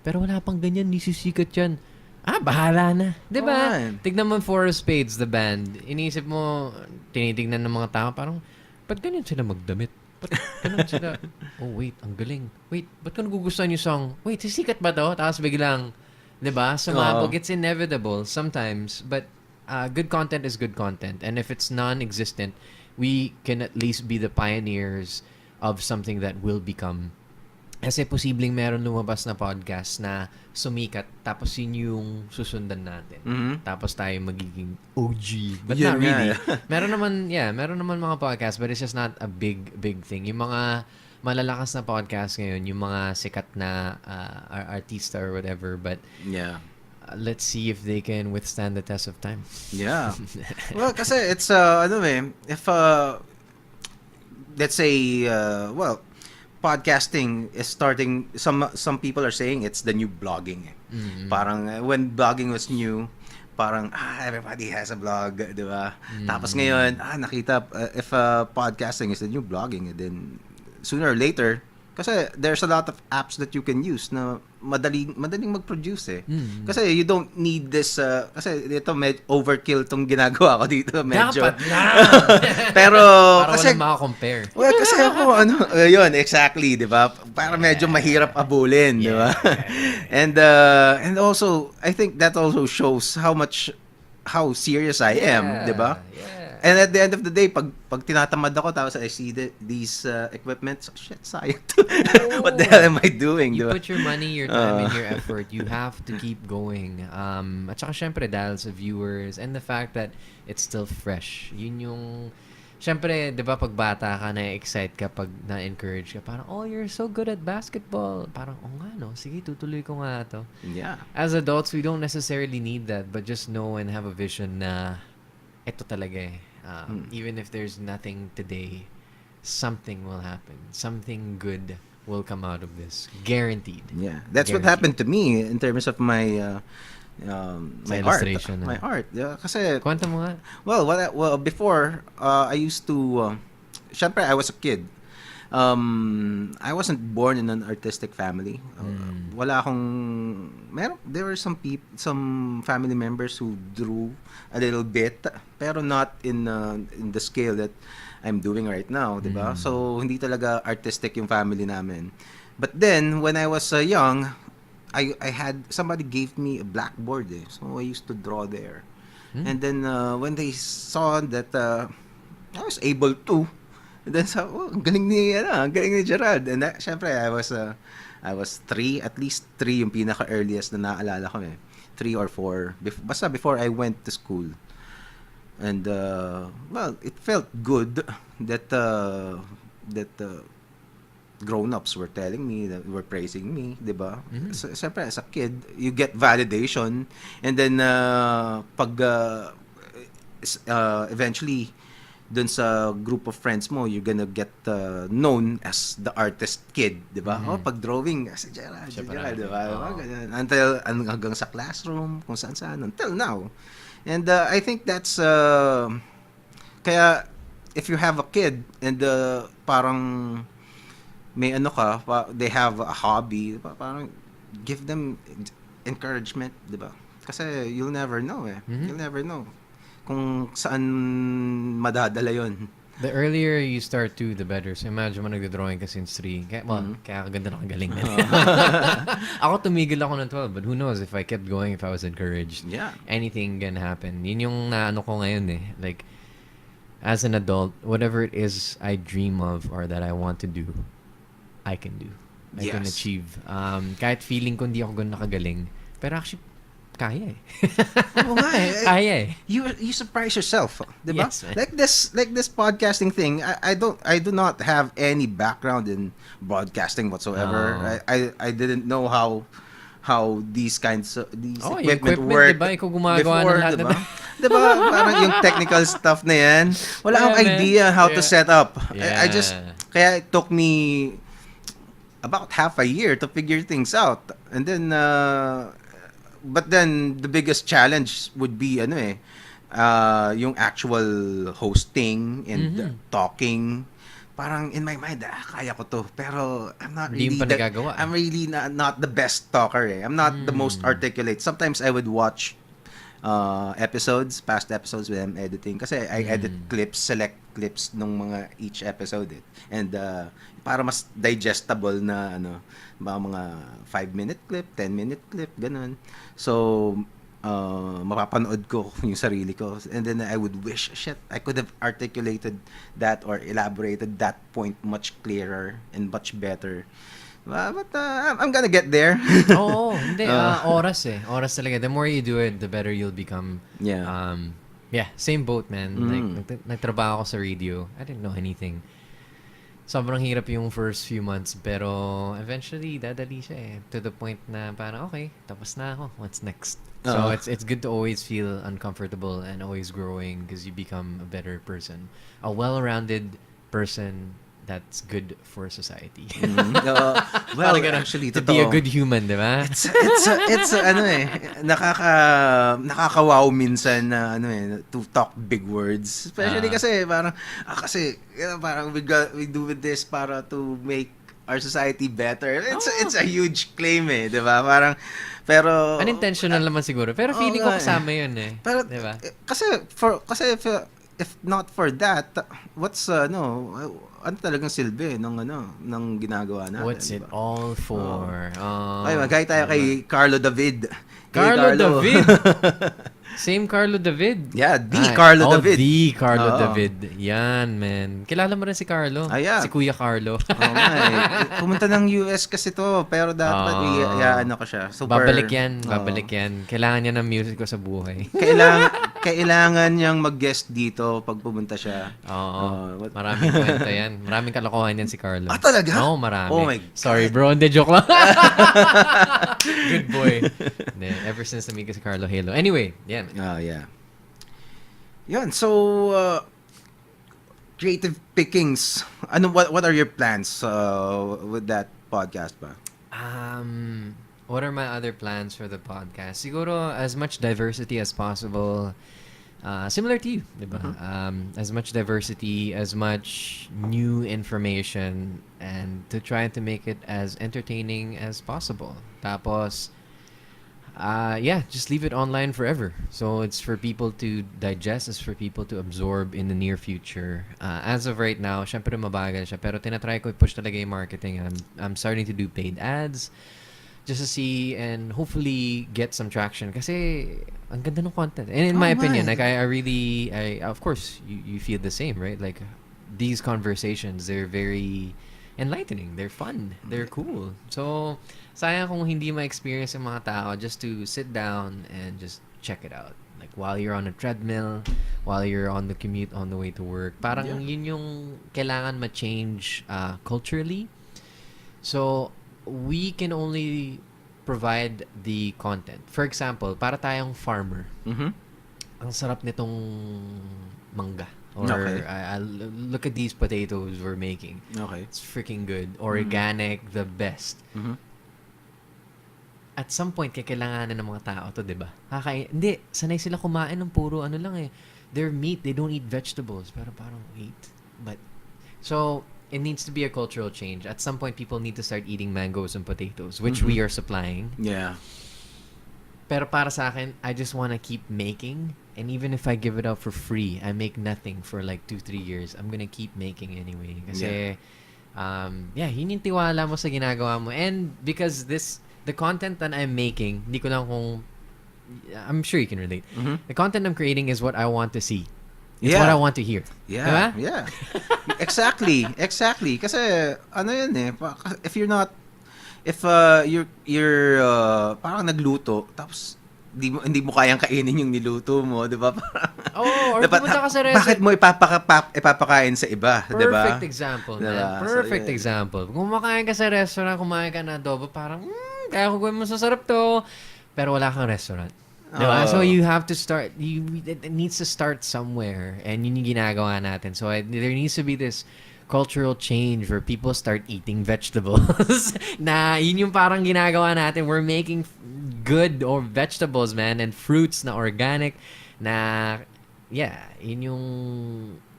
Pero wala pang ganyan, di sisikat yan. Ah, bahala na. 'Di oo ba? nga eh. Tignan mo Four of Spades, the band. Iniisip mo, tinitignan ng mga tao, parang, ba't ganyan sila magdamit? Ba't ganun sila? Oh, wait, ang galing. Wait, ba't ko nagugustuhan yung song? Wait, sisikat ba to? Tapos biglang, 'di ba? Sumabog. Oo. It's inevitable sometimes, but good content is good content. And if it's non-existent, we can at least be the pioneers of something that will become. Kasi posibleng meron lumabas na podcast na sumikat tapos yun yung susundan natin. Mhm. Tapos tayo magiging OG. But Yun not nga really. eh. Meron naman mga podcast but it's just not a big thing. Yung mga malalakas na podcast ngayon, yung mga sikat na artista or whatever, but Yeah. let's see if they can withstand the test of time. Yeah. Well, kasi it's if let's say podcasting is starting, some people are saying it's the new blogging. Mm-hmm. Parang when blogging was new, parang everybody has a blog, 'di ba? Tapos ngayon, nakita if podcasting is the new blogging, then sooner or later, kasi there's a lot of apps that you can use na madaling mag-produce eh. Kasi you don't need this kasi ito overkill tong ginagawa ko dito medyo. Dapat lang! Pero Para kasi walang makakompare. well, kasi ako yun exactly, 'di ba? Para medyo mahirap abulin, 'di ba? And also I think that also shows how serious I am, 'di ba? Yeah. And at the end of the day, pag tinatamad ako tapos I see these equipments, shit, sayang to. What the hell am I doing, You di ba? put your money, your time, and your effort. You have to keep going. At saka syempre dahil sa viewers and the fact that it's still fresh. Yun yung syempre, 'di ba pag bata ka na-excite ka pag na-encourage ka, parang oh, you're so good at basketball. Parang oh nga no, sige tutuloy ko nga to. Yeah. As adults, we don't necessarily need that, but just know and have a vision na ito talaga eh. Even if there's nothing today, something will happen. Something good will come out of this. Guaranteed. Yeah. That's what Guaranteed. happened to me in terms of my my art. illustration, My art. Yeah, kasi Kwento mo nga. well before I used to syempre I was a kid. I wasn't born in an artistic family. Wala akong there were some family members who drew a little bit pero not in the scale that I'm doing right now, 'di ba? So hindi talaga artistic yung family namin. But then when I was young, I had somebody gave me a blackboard eh. So I used to draw there. And then when they saw that I was able to, and then ang galing ni Jerald. And syempre I was 3, at least 3 yung pinaka earliest na naalala ko eh. 3 or 4 basta before I went to school. And well, it felt good that grown-ups were telling me, that were praising me, 'di ba? So, siyempre, as a kid, you get validation, and then pag eventually dun sa group of friends mo, you're gonna get known as the artist kid, 'di ba? Oh, pag drawing, si Jerald, Siya si pala. Jerald, 'di ba? Oo. Ganun. Until hanggang sa classroom, kung saan-saan, until now. And I think that's kaya if you have a kid and parang may ano ka, they have a hobby, parang give them encouragement, 'di ba? Kasi you'll never know eh. You'll never know kung saan madadala 'yon. The earlier you start to, the better. So imagine mo nagdo-drawing ka since 3. Kaya, kaya ganda na kagaling na. Ako tumigil ako ng 12, but who knows if I kept going, if I was encouraged. Yeah. Anything can happen. Yun yung naano ko ngayon eh. Like, as an adult, whatever it is I dream of or that I want to do, I can do. I can Yes. achieve. Kahit feeling ko hindi ako ganun nakagaling. Pero actually, kaya eh. Oo nga eh. Kaya eh. You surprise yourself, 'di ba? Yes, man. Like this podcasting thing, I do not have any background in broadcasting whatsoever. Oh. I didn't know how these kinds of these Oh, yung equipment equipment, work. diba? Ikaw gumagawa ng lahat 'di na ba? 'Di ba? Parang yung technical stuff na 'yan. Wala akong Yeah, man. idea how to Yeah. set up. I Yeah. just kaya it took me about half a year to figure things out. And then but then the biggest challenge would be yung actual hosting and talking. Parang in my mind, kaya ko to. Pero I'm not Hindi really mo pa nagagawa. I'm really not the best talker eh. I'm not the most articulate. Sometimes I would watch past episodes when I'm editing. Kasi I edit select clips nung mga each episode eh. And para mas digestible na mga 5-minute clip, 10-minute clip, ganun. So, mapapanood ko yung sarili ko. And then I would wish, shit, I could have articulated that or elaborated that point much clearer and much better. But I'm gonna get there. Oo, hindi. Oras eh. Oras talaga. The more you do it, the better you'll become. Yeah. Yeah, same boat, man. Like, nagtrabaho ako sa radio. I didn't know anything. Sobrang hirap yung first few months, pero eventually, dadali siya eh. To the point na parang, okay, tapos na ako. What's next? So, it's good to always feel uncomfortable and always growing because you become a better person. A well-rounded person that's good for society. Well, Parang ganun, actually, to be a totoo. good human, di ba? It's nakakawaw minsan na to talk big words, especially kasi parang we do with this para to make our society better. It's a huge claim eh, 'di ba? Pero Unintentional naman siguro, pero feeling ko nga eh. kasama yun eh. Pero Di ba? kasi if not for that, what's ano talagang silbi ng ginagawa natin? What's it diba? all for? Okay, magkaya tayo kay Carlo David. Carlo David! Same Carlo David? Yeah, Carlo David. The Carlo Oo. David. Yan, man. Kilala mo rin si Carlo? Yeah. Si Kuya Carlo. Oo nga eh. Pumunta ng US kasi to, pero dapat ko siya. Super, Babalik yan. Kailangan niya ng music ko sa buhay. Kailangan niyang mag-guest dito pag pumunta siya. Oo. Maraming kwento yan. Maraming kalokohan yan si Carlo. Talaga? Oo, marami. Oh my God. Sorry bro, hindi, joke lang. Good boy. Hindi, ever since namiga si Carlo, Halo. Anyway, yan. Yeah. Yun, so creative pickings. What are your plans with that podcast ba? What are my other plans for the podcast? Siguro as much diversity as possible. Similar to you, diba? As much diversity, as much new information, and to try to make it as entertaining as possible. Tapos, just leave it online forever. So it's for people to digest, it's for people to absorb in the near future. As of right now, syempre mabagal siya, pero tinatry ko i-push talaga yung marketing. I'm starting to do paid ads just to see and hopefully get some traction. Kasi ang ganda ng content. And in my opinion, like I really, of course, you feel the same, right? Like these conversations, they're very enlightening. They're fun. They're cool. So, sayang kung hindi ma-experience yung mga tao just to sit down and just check it out. Like while you're on a treadmill, while you're on the commute on the way to work. Parang yun yung kailangan ma-change culturally. So, we can only provide the content. For example, para tayong farmer. Ang sarap nitong mangga. Or look at these potatoes we're making. Okay. It's freaking good. Organic, the best. At some point, kailanganin ng mga tao to, di ba? Hindi, sanay sila kumain ng puro ano lang eh. They're meat, they don't eat vegetables. Pero parang eat. But, so, it needs to be a cultural change. At some point, people need to start eating mangoes and potatoes, which we are supplying. Yeah. Pero para sa akin, I just wanna keep making. And even if I give it out for free, I make nothing for like 2-3 years, I'm gonna keep making anyway. Kasi, yun yung tiwala mo sa ginagawa mo. And because the content that I'm making, hindi ko lang kung, I'm sure you can relate. The content I'm creating is what I want to see. It's what I want to hear. Yeah. Diba? Yeah. Exactly. Kasi, ano yun eh, if you're not, if you're parang nagluto, tapos hindi mo kayang kainin yung niluto mo, di ba? Or pumunta ka sa restaurant. Bakit mo ipapakain sa iba, di ba? Perfect example, man. Perfect example. Kung kumakain ka sa restaurant, kumain ka na adobo, parang, kaya ko gawin mo masasarap to. Pero wala kang restaurant. Diba? So you have to start, it needs to start somewhere. And yun yung ginagawa natin. So there needs to be this cultural change where people start eating vegetables. Na yun yung parang ginagawa natin. We're making good or vegetables, man, and fruits na organic. Na, yun yung,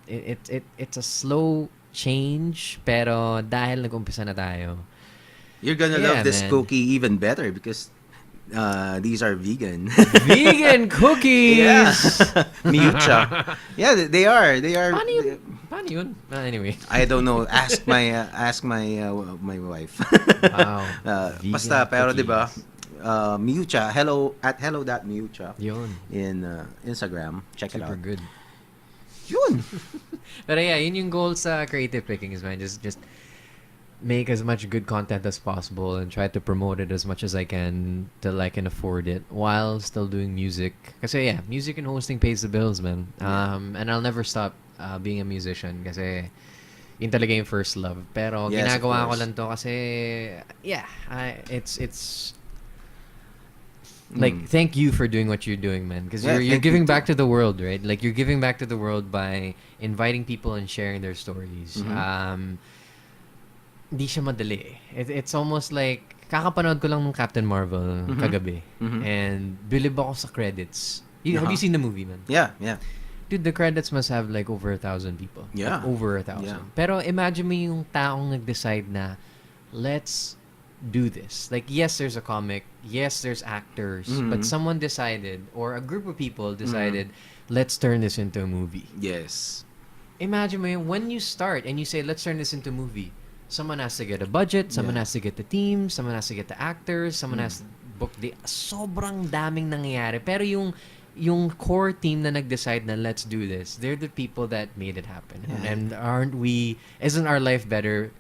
it's a slow change, pero dahil nag-umpisa na tayo. You're gonna love this cookie even better because these are vegan. Vegan cookies. Yeah. Miucha. Yeah, they are. Paano yun? Anyway. I don't know. Ask my wife. Wow. Basta pero 'di ba? Miucha, hello.miucha. Yun. In Instagram. Check it out. Super good. Yun. Pero yun yung goal sa Creative Pickings, man. Just make as much good content as possible and try to promote it as much as I can till I can afford it while still doing music. Kasi music and hosting pays the bills, man. And I'll never stop being a musician kasi yun talaga yung first love. Pero ginagawa ko lang to kasi it's like thank you for doing what you're doing, man, because you're giving back to the world, right? Like you're giving back to the world by inviting people and sharing their stories. Hindi siya madali. It's almost like kakapanood ko lang ng Captain Marvel kagabi. And bilib ako sa credits. Have you seen the movie, man? Yeah. Dude, the credits must have like over 1,000 people. Yeah. Like over 1,000. Yeah. Pero imagine mo yung taong nag-decide na let's do this. Like, yes, there's a comic. Yes, there's actors. But someone decided, or a group of people decided, let's turn this into a movie. Yes. Imagine mo yung when you start and you say, let's turn this into a movie. Someone has to get a budget, someone has to get the team, someone has to get the actors, someone has to book the... Sobrang daming nangyayari. Pero yung core team na nag-decide na let's do this, they're the people that made it happen. And isn't our life better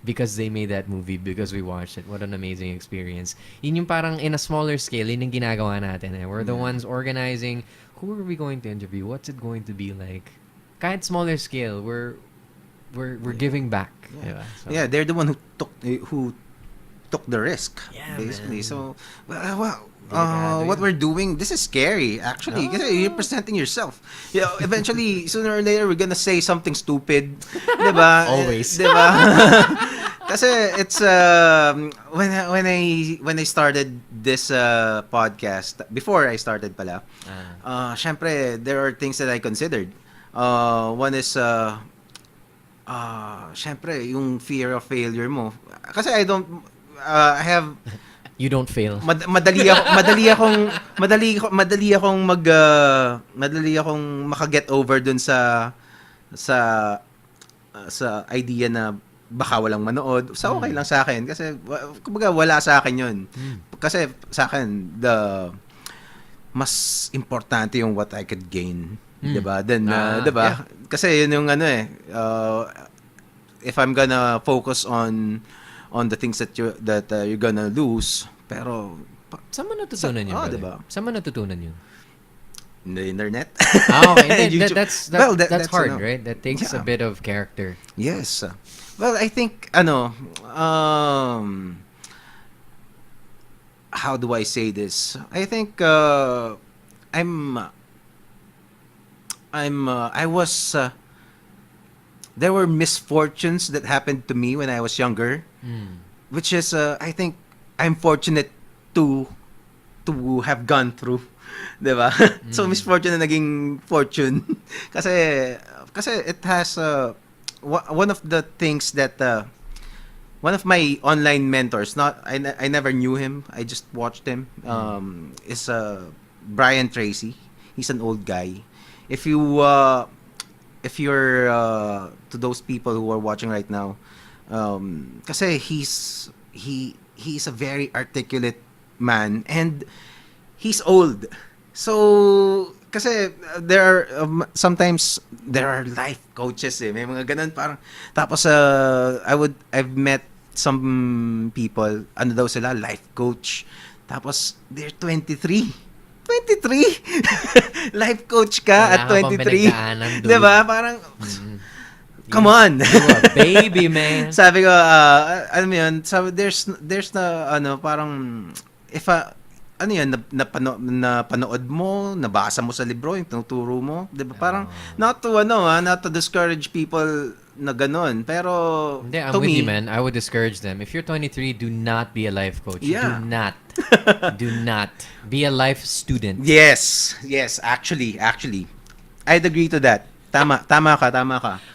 because they made that movie, because we watched it? What an amazing experience. Yun yung parang in a smaller scale, yun yung ginagawa natin. We're the ones organizing, who are we going to interview? What's it going to be like? Kahit smaller scale, we're giving back. Yeah. So, They're the one who took the risk, basically. Man. So, what we're doing, this is scary, actually. Kasi you're presenting yourself. Eventually, sooner or later, we're gonna say something stupid. Diba? Always. Diba? Kasi it's, when I started this podcast, before I started pala, syempre, there are things that I considered. One is, syempre, yung fear of failure mo. Kasi I have... You don't fail. Madali akong makaget over dun sa idea na baka walang manood. So okay lang sa akin kasi kumbaga wala sa akin 'yun. Kasi sa akin mas importante yung what I could gain. 'Di ba? Then 'di ba? Kasi yun yung if I'm gonna focus on the things that you're gonna lose, pero saan mo natutunan yun? diba? Saan mo natutunan yun? in the internet. Oh, okay. YouTube. That's hard, ano, right? That takes a yeah. bit of character. Yes. Well, I think how do I say this? I think I'm I was there were misfortunes that happened to me when I was younger, Mm. which is I think I'm fortunate to have gone through, 'di ba? So Mm. misfortune na naging fortune kasi it has one of the things that one of my online mentors, not I never knew him, I just watched him, is Brian Tracy. He's an old guy. If you if you're to those people who are watching right now, kasi he's a very articulate man, and he's old. So kasi there are sometimes there are life coaches eh. May mga ganun parang tapos I've met some people, ano daw sila, life coach. Tapos they're 23. 23. Life coach ka Wala at ka pang 23. pinagdaanan, dude. 'Di ba? Parang Mm. come on. You a baby, man. Sabi ko, alam mo yun, sabi, there's na, ano, parang, if, ano yun, napanood mo, nabasa mo sa libro, yung tinuturo mo, di ba? Parang, not to discourage people na ganun, pero, Hindi, I'm to with me, you, man. I would discourage them. If you're 23, do not be a life coach. Yeah. Do not. Do not. Be a life student. yes, actually, I'd agree to that. Tama ka.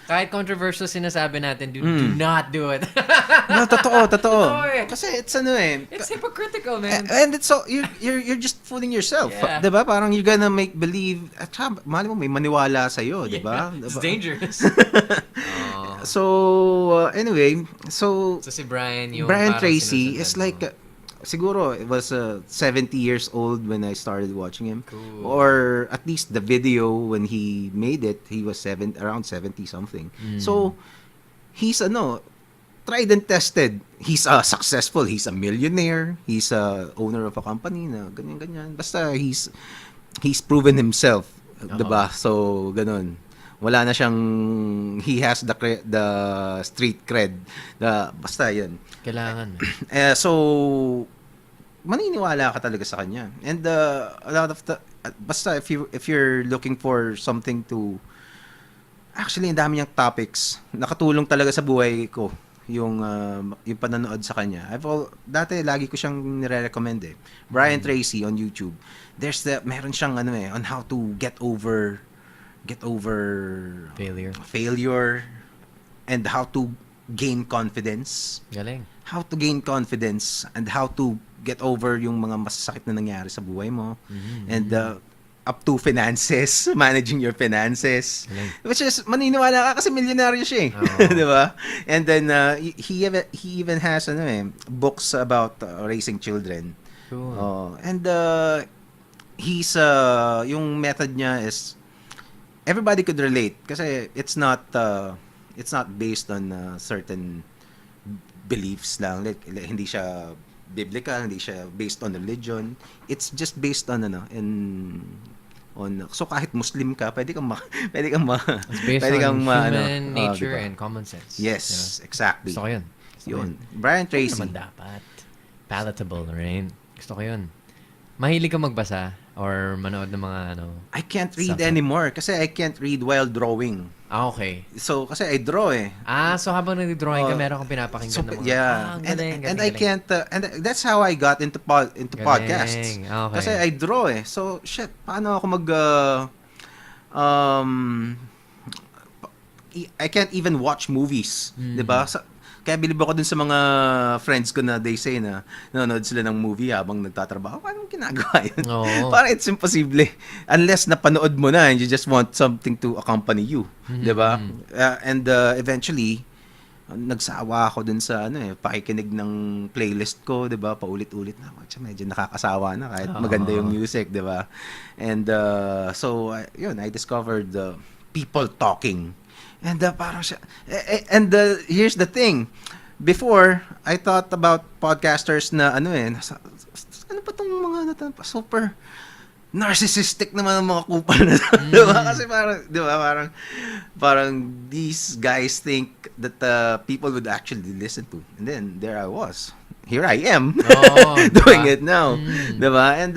Kahit controversial sinasabi natin, do not do it. No, totoo. Totoo eh. Kasi it's ano eh. It's hypocritical, man. And it's so you're just fooling yourself. Yeah. 'Di ba? Parang you're gonna make believe at mali mo may maniwala sa iyo, 'di ba? It's dangerous. Oh. So anyway, so So si Brian, yung Brian parang Tracy sinusundan is mo. like siguro it was 70 years old when I started watching him. Cool. Or at least the video when he made it, he was around 70 something. So he's tried and tested. He's successful. He's a millionaire. He's a owner of a company na ganyan. Basta he's proven himself, 'di ba? So ganun. Wala na siyang he has the street cred. Basta 'yun. Kailangan. So maniniwala ka talaga sa kanya. And a lot of the basta if you're looking for something to actually ang dami niyang topics nakatulong talaga sa buhay ko yung panonood sa kanya. Dati lagi ko siyang nire-recommend eh. Brian Tracy on YouTube. Meron siyang on how to get over failure and how to gain confidence. Galing. How to gain confidence and how to get over yung mga masasakit na nangyari sa buhay mo. And up to finances, managing your finances. Which is, maniniwala ka kasi milyonaryo siya eh. Oh. Di ba? And then, he even has books about raising children. Cool. And he's, yung method niya is, everybody could relate kasi it's not based on certain beliefs lang. Like, hindi siya biblical, hindi siya based on religion. It's just based on so kahit Muslim ka, pwede kang It's based pwede on kang human nature diba? and common sense. Yes, exactly. Gusto ko yun. Yun. Brian Tracy. Naman dapat. Palatable, right? Gusto ko yun. Mahilig ka magbasa or manood ng mga I can't read Saka. anymore kasi I can't read while drawing. Okay. So kasi I draw eh. So habang nag-drawing ka, meron kang pinapakinggan ng mga... Yeah. ang galing, And galing. I can't and that's how I got into podcasts. Okay. Kasi I draw eh. So shit, paano ako I can't even watch movies, 'di ba? Kaya bilib ako dun sa mga friends ko na they say na nanonood sila ng movie habang nagtatrabaho. Paano ginagawa yun? Oo. Parang it's impossible. Unless napanood mo na and you just want something to accompany you. Di ba? And eventually, nagsawa ako dun sa pakikinig ng playlist ko, 'di ba? Paulit-ulit na. Medyo nakakasawa na kahit maganda yung music, 'di ba? And so yun, I discovered people talking. And parang siya here's the thing. Before, I thought about podcasters na ano pa tong mga super narcissistic naman ang mga kupal na to. Diba? Kasi parang, di ba, parang these guys think that people would actually listen to. And then, there I was. Here I am. Doing it now. Diba? And,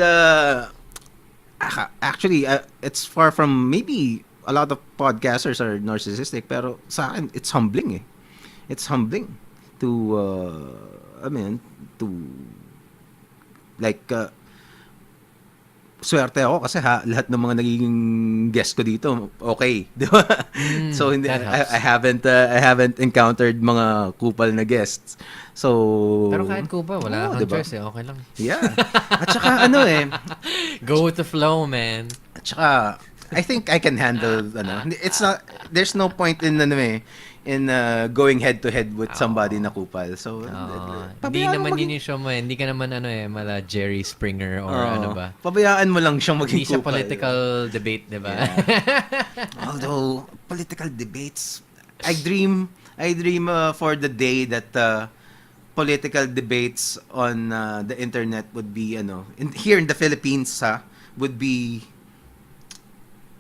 actually, it's far from, maybe, a lot of podcasters are narcissistic, pero sa akin, it's humbling eh. It's humbling to, to, like, swerte ako kasi lahat ng mga nagiging guest ko dito okay, di ba? So hindi I haven't encountered mga kupal na guests. So pero kahit kupal wala kang diba? choice okay lang. Yeah. At saka go with the flow, man. At saka I think I can handle it's not, there's no point in going head to head with somebody na kupal. So hindi naman yun yung show mo hindi ka naman mala Jerry Springer or ano ba. Pabayaan mo lang siyang maging hindi siya kupal. political debate, di ba? Yeah. Although political debates, I dream for the day that political debates on the internet would be here in the Philippines would be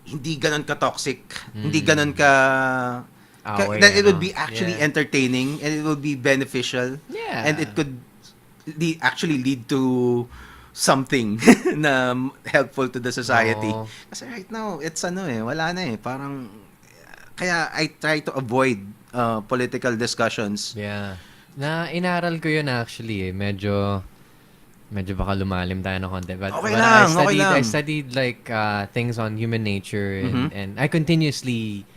hindi ganon ka toxic, hindi ganon ka that it would be actually entertaining and it would be beneficial. Yeah. And it could actually lead to something na helpful to the society. Kasi right now, it's wala na eh. Parang, kaya I try to avoid political discussions. Yeah. Inaral ko yun actually eh. Medyo baka lumalim tayo ng konti. But I studied like things on human nature and I continuously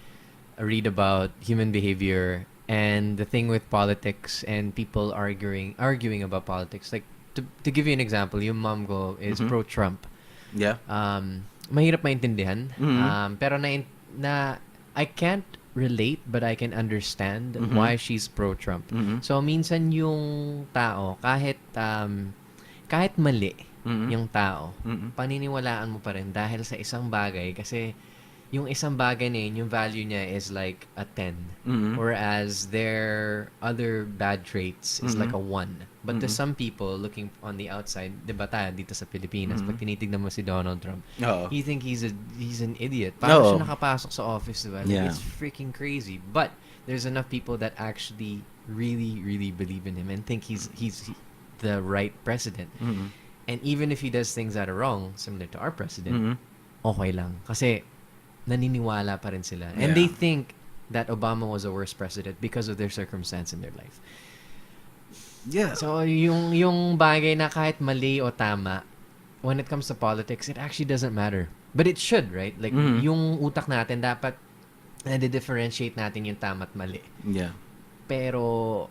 read about human behavior and the thing with politics and people arguing about politics. Like to give you an example, yung mom ko is pro-Trump. Yeah. Mahirap maintindihan. Pero I can't relate but I can understand why she's pro-Trump. So minsan yung tao kahit mali yung tao, paniniwalaan mo pa rin dahil sa isang bagay kasi yung isang bagay na yun, yung value niya is like a 10. Whereas their other bad traits is like a 1. But to some people, looking on the outside, di ba tayo dito sa Pilipinas, pag tinitignan mo si Donald Trump, you think he's an idiot. Paano siya nakapasok sa office, di ba? Like, it's freaking crazy. But there's enough people that actually really, really believe in him and think he's the right president. And even if he does things that are wrong, similar to our president, okay lang. Kasi naniniwala pa rin sila. And they think that Obama was a worse president because of their circumstance in their life. Yeah. So, yung bagay na kahit mali o tama, when it comes to politics, it actually doesn't matter. But it should, right? Like, yung utak natin, dapat na-differentiate natin yung tama at mali. Yeah. Pero,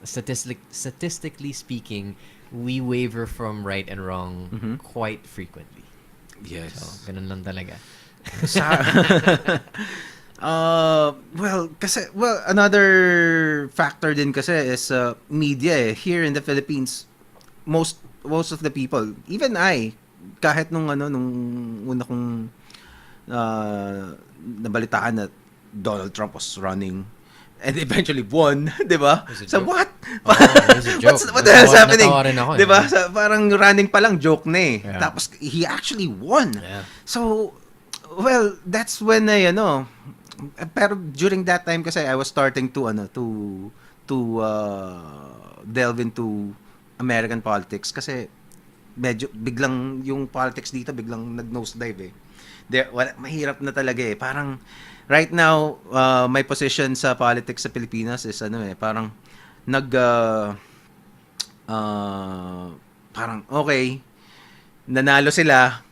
statistically speaking, we waver from right and wrong quite frequently. Yes. So, ganun lang talaga. Another factor din kasi is media eh. Here in the Philippines, most of the people, even I, kahit nung una kong nabalitaan na Donald Trump was running and eventually won, 'di ba? So what? What the hell's happening? 'Di ba? Parang running pa lang joke na eh. Yeah. Tapos he actually won. Yeah. So that's when pero during that time kasi I was starting to delve into American politics kasi medyo biglang yung politics dito biglang nag-nosedive eh. Mahirap na talaga eh. Parang right now my position sa politics sa Pilipinas is parang parang okay, nanalo sila,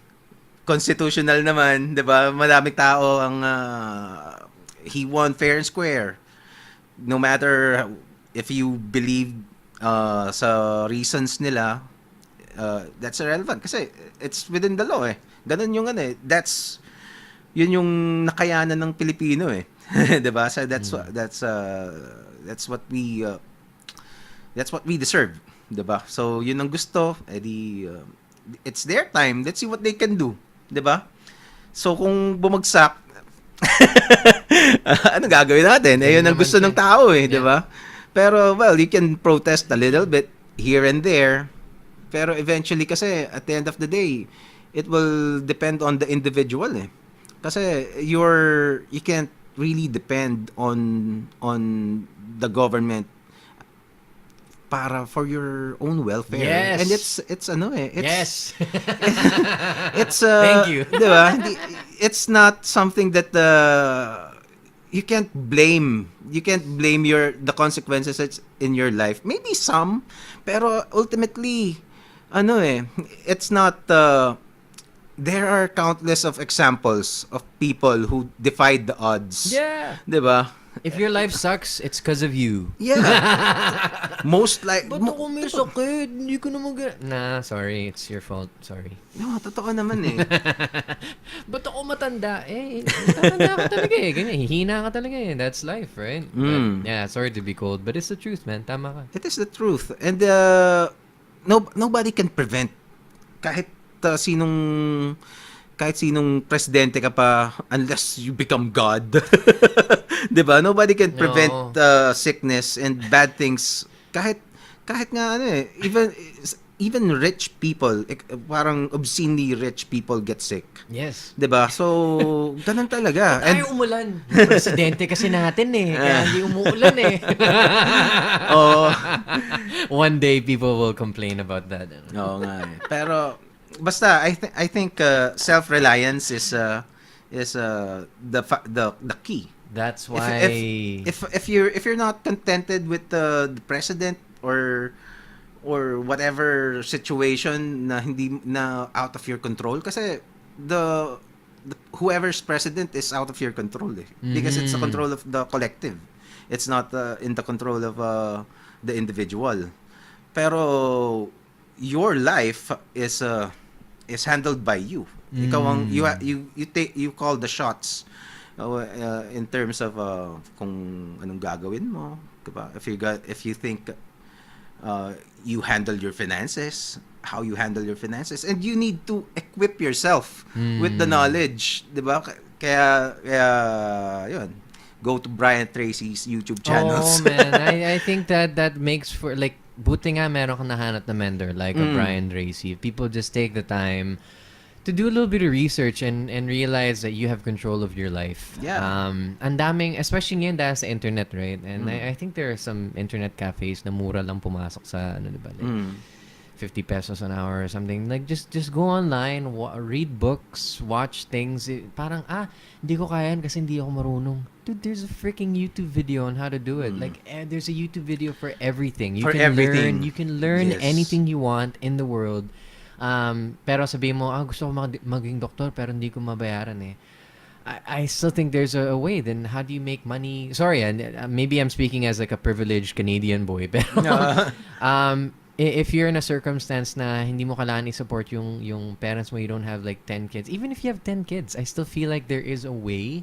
constitutional naman, 'di ba? Madaming tao ang he won fair and square. No matter if you believe sa reasons nila, that's irrelevant kasi it's within the law eh. Ganun yung yun yung nakayanan ng Pilipino eh. 'Di ba? So that's what we deserve, 'di ba? So yun ang gusto, it's their time. Let's see what they can do. 'Di ba? So kung bumagsak, ano gagawin natin? Yun ang gusto ng tao eh, 'di ba? Pero you can protest a little bit here and there. Pero eventually kasi at the end of the day, it will depend on the individual eh. Kasi you can't really depend on the government para for your own welfare. Yes. And it's ano eh, it's Yes. it's Thank you. 'di ba? It's not something that you can't blame the consequences that's in your life. Maybe some, pero ultimately ano eh, it's not there are countless of examples of people who defied the odds. Yeah. 'Di ba? If your life sucks, it's because of you. Yeah. Most like Ba't ako may sakit? Hindi ko na Nah, sorry. It's your fault. Sorry. No, totoo naman eh. Ba't ako matanda? Matanda ka talaga eh. Ganyan, hihina ka talaga eh. That's life, right? But, yeah, sorry to be cold, but it's the truth, man. Tama ka. It is the truth. And nobody can prevent kahit sinong presidente ka pa unless you become God. 'Di ba? Nobody can prevent sickness and bad things kahit nga ano eh, even rich people, parang obscenely rich people get sick. Yes. 'Di ba? So, ganun talaga. Tayo umulan. Yung presidente kasi natin eh. Kaya hindi umuulan eh. Oh. One day people will complain about that. Oo nga eh. Pero basta I think self-reliance is the key. That's why If you're not contented with the president or whatever situation na hindi na out of your control, kasi the whoever's president is out of your control eh. Because it's the control of the collective. It's not in the control of the individual. Pero your life is handled by you. Ikaw ang you call the shots in terms of kung anong gagawin mo, diba? If you think you handle your finances, how you handle your finances, and you need to equip yourself with the knowledge, diba? Kaya yun, go to Brian Tracy's YouTube channels. Oh man, I think that makes for like buti nga meron kang nahanap na mentor like a Brian Tracy. People just take the time to do a little bit of research and realize that you have control of your life. Yeah. Ang daming, especially ngayon dahil sa internet, right? And I think there are some internet cafes na mura lang pumasok sa ano, diba? Like, 50 pesos an hour or something. Like, just go online, read books, watch things. Parang, hindi ko kaya yan kasi hindi ako marunong. Dude, there's a freaking YouTube video on how to do it. Like, there's a YouTube video for everything. You can learn Yes. anything you want in the world. Pero sabihin mo, gusto ko maging doktor pero hindi ko mabayaran eh. I still think there's a way. Then how do you make money? Sorry, maybe I'm speaking as like a privileged Canadian boy. Pero, if you're in a circumstance na hindi mo kailangan i-support yung parents mo, you don't have like 10 kids. Even if you have 10 kids, I still feel like there is a way.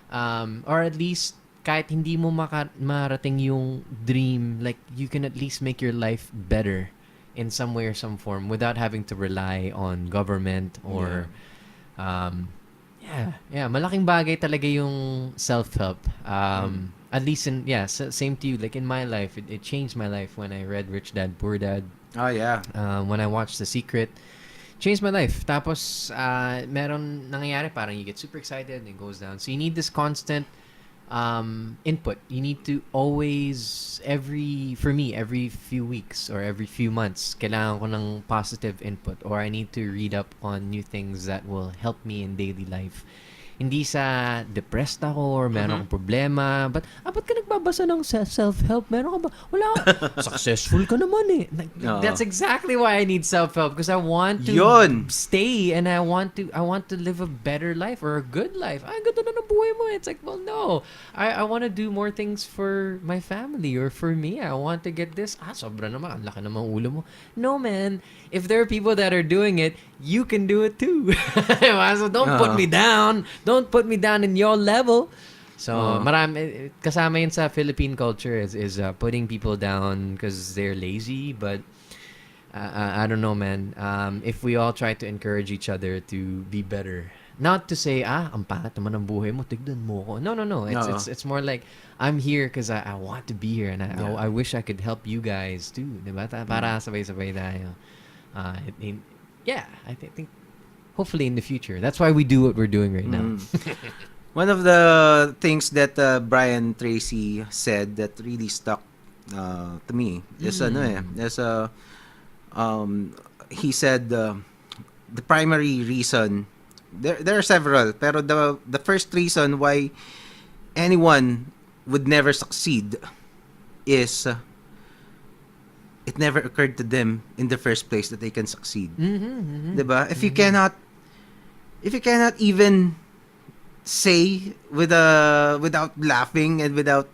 Or at least, kahit hindi mo marating yung dream, like you can at least make your life better in some way or some form without having to rely on government or malaking bagay talaga yung self-help. At least same to you, like in my life, it changed my life when I read Rich Dad Poor Dad. Oh yeah. When I watched The Secret, changed my life. Tapos meron nangyayari, parang you get super excited and it goes down. So you need this constant input. You need to always, every few weeks or every few months, kailangan ko ng positive input, or I need to read up on new things that will help me in daily life. Hindi sa depressed ako or meron akong problema. Ba't ka nagbabasa ng self-help? Meron ka ba? Wala ka. Successful ka naman eh. Like, that's exactly why I need self-help, because I want to stay and I want to live a better life or a good life. Ganda na ng buhay mo. It's like, well, no. I want to do more things for my family or for me. I want to get this. Sobra naman. Ang laki naman ulo mo. No, man. If there are people that are doing it, you can do it too. So don't put me down. Don't put me down in your level. So, marami, kasama yun sa Philippine culture is putting people down because they're lazy. But I don't know, man. If we all try to encourage each other to be better, not to say, ang pangit naman ng buhay mo, tignan mo ko. No. It's more like, I'm here because I want to be here and I wish I could help you guys too. Diba? Para sabay-sabay tayo. I think hopefully in the future. That's why we do what we're doing right now. One of the things that Brian Tracy said that really stuck to me is he said the primary reason, there are several, pero the first reason why anyone would never succeed is it never occurred to them in the first place that they can succeed. Diba? If you cannot even say without laughing and without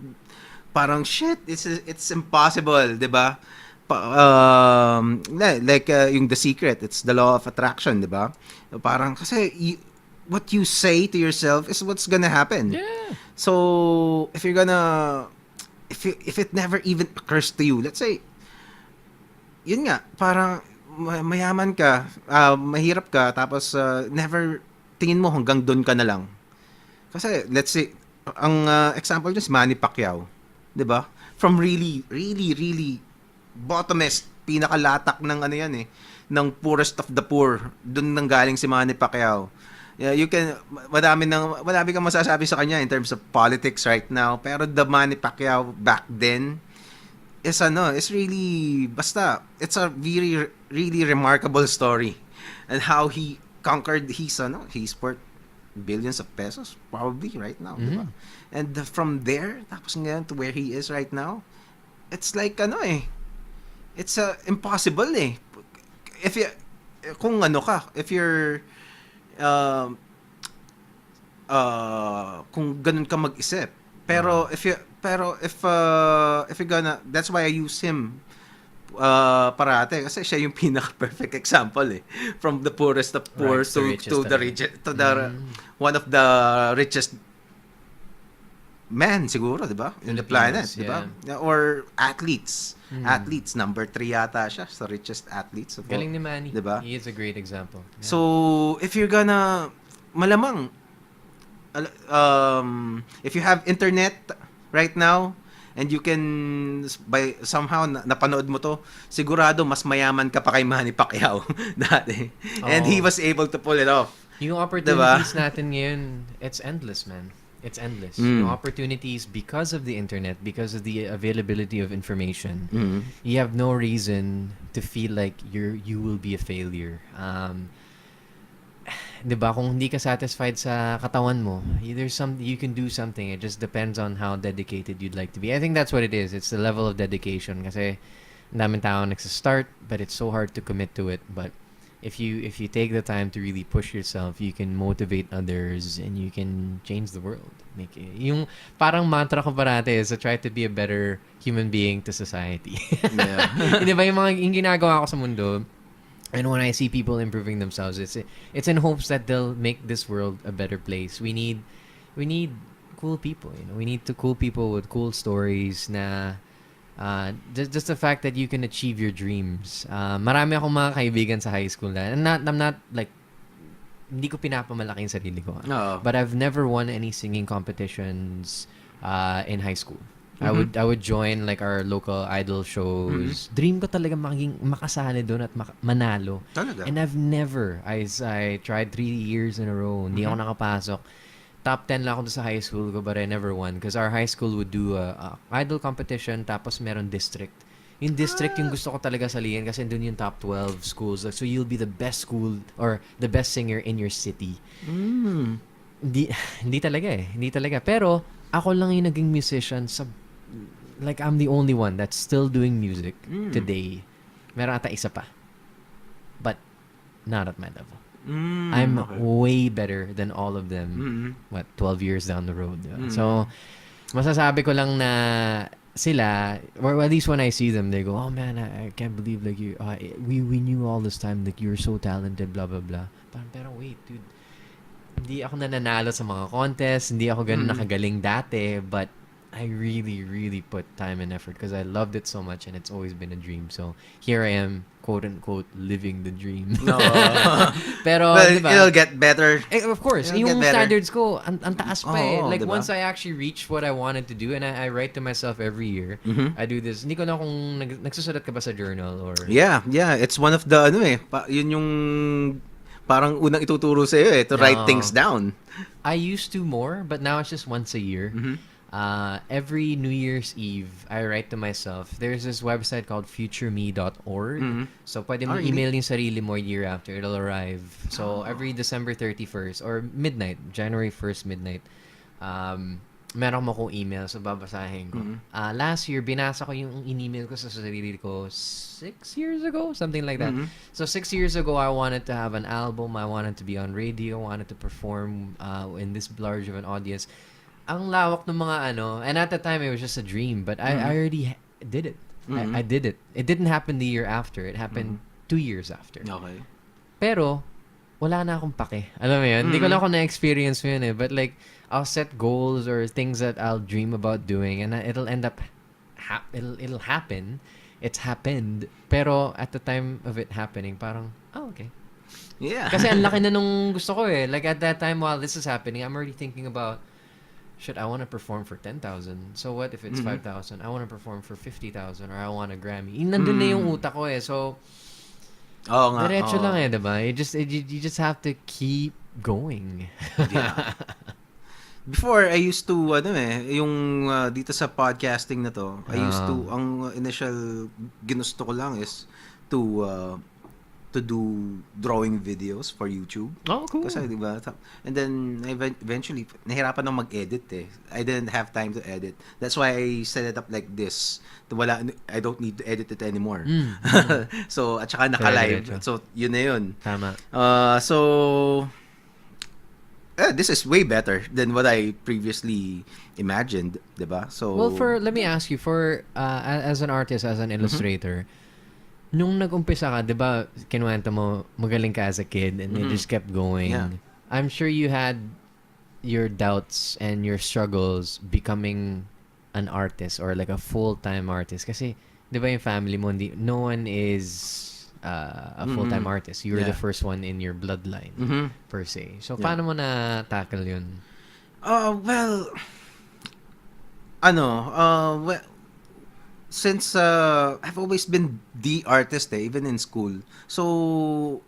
parang shit, it's impossible, 'di ba? Like yung The Secret, it's the law of attraction, 'di ba? Parang kasi what you say to yourself is what's gonna happen. Yeah. So if it never even occurs to you, let's say yun nga, parang mayaman ka, mahirap ka, tapos never tingin mo hanggang doon ka na lang. Kasi let's say ang example niya si Manny Pacquiao, 'di ba? From really bottomest, pinakalatak ng ano yan ng poorest of the poor, doon nang galing si Manny Pacquiao. Yeah, madami kang masasabi sa kanya in terms of politics right now, pero the Manny Pacquiao back then is really basta it's a really really remarkable story and how he conquered he's worth billions of pesos probably right now, diba? And from there tapos ngayon to where he is right now, it's like it's impossible if you if you're kung ganun ka mag-isip. Pero if you're gonna, that's why I use him parate kasi siya yung pinaka-perfect example from the poorest of poor to the richest to the one of the richest men siguro, 'di ba? In the planet, 'di ba? Or athletes. Athletes number 3 yata siya sa richest athletes of all. Galing ni Manny. 'Di ba? He is a great example. Yeah. So, if you're gonna malamang if you have internet right now and you can by somehow napanood mo to, sigurado mas mayaman ka pa kay Manny Pacquiao dati. And he was able to pull it off. Yung opportunities natin ngayon, it's endless, man. It's endless. Yung opportunities because of the internet, because of the availability of information. You have no reason to feel like you will be a failure. 'Di ba, kung hindi ka satisfied sa katawan mo, there's you can do something. It just depends on how dedicated you'd like to be. I think that's what it is. It's the level of dedication kasi ang daming tao nagsa-start but it's so hard to commit to it. But if you take the time to really push yourself, you can motivate others and you can change the world. Yung parang mantra ko parate is to try to be a better human being to society. Yeah. Di ba yung ginagawa ko sa mundo, and when I see people improving themselves, it's in hopes that they'll make this world a better place. We need cool people, We need cool people with cool stories na just the fact that you can achieve your dreams. Marami akong mga kaibigan sa high school na I'm not like hindi ko pinapamalaki yung sarili ko. But I've never won any singing competitions in high school. I would join like our local idol shows. Dream ko talaga makasali doon at manalo. Talaga? And I've never. I tried 3 years in a row. Hindi ako nakapasok. Top 10 lang ako doon sa high school ko, but I never won. Because our high school would do a idol competition, tapos meron district. Yung district yung gusto ko talaga salihin kasi doon yung top 12 schools. So you'll be the best school or the best singer in your city. Hindi talaga. Pero ako lang yung naging musician sa like I'm the only one that's still doing music today. Meron ata isa pa. But not at my level. I'm way better than all of them. 12 years down the road. So masasabi ko lang na sila, or at least when I see them, they go, "Oh man, I can't believe like you. We knew all this time like you're so talented, blah blah blah." Pero wait, dude, hindi ako nananalo sa mga contest, hindi ako ganun nakagaling dati, but I really, really put time and effort because I loved it so much and it's always been a dream. So here I am, quote unquote, living the dream. No. Pero diba, it'll get better. Of course, yung standards ko, ang taas pa Like diba? Once I actually reach what I wanted to do and I write to myself every year, I do this. Hindi ko na kung nagsusulat ka ba sa journal or... Yeah. It's one of the, yun yung parang unang ituturo sa iyo to write No. things down. I used to more, but now it's just once a year. Mhm. Every New Year's Eve, I write to myself. There's this website called futureme.org. Mhm. So, pwede mo Oh, really? email yung sarili mo a year after. It'll arrive. So, every December 31st or midnight, January 1st midnight, meron mo akong email. So, babasahin ko. Mhm. Last year, binasa ko yung in-email ko sa sarili ko 6 years ago, something like that. Mhm. So 6 years ago, I wanted to have an album. I wanted to be on radio. I wanted to perform in this large of an audience. Ang lawak ng mga and at the time, it was just a dream. But I already did it. I did it. It didn't happen the year after. It happened 2 years after. Okay. Pero, wala na akong pake. Alam mo yun? Hindi ko na ako na-experience yun eh. But like, I'll set goals or things that I'll dream about doing and it'll end up, it'll happen. It's happened. Pero at the time of it happening, parang, okay. Yeah. Kasi ang laki na nung gusto ko eh. Like at that time while this is happening, I'm already thinking about, shit, I want to perform for 10,000. So what if it's 5,000? I want to perform for 50,000 or I want a Grammy. Nandun na yung utak ko eh. So, nga. diretso lang eh, diba? You just have to keep going. Yeah. Before, I used to, yung dito sa podcasting na to, I used to, ang initial ginusto ko lang is to do drawing videos for YouTube. Oh, cool. Kasi, di ba? And then, eventually, nahirapan ng mag-edit eh. I didn't have time to edit. That's why I set it up like this. I don't need to edit it anymore. So, at saka naka-live. Diretso. So, yun na yun. Tama. This is way better than what I previously imagined, diba? So, Well, let me ask you, as an artist, as an illustrator, nung nag-umpisa ka, diba, kinuwento mo, magaling ka as a kid and you just kept going. Yeah. I'm sure you had your doubts and your struggles becoming an artist or like a full-time artist. Kasi, diba yung family mo, no one is a full-time artist. You were the first one in your bloodline, per se. So, paano mo na-tackle yun? Well, since I've always been the artist even in school. So,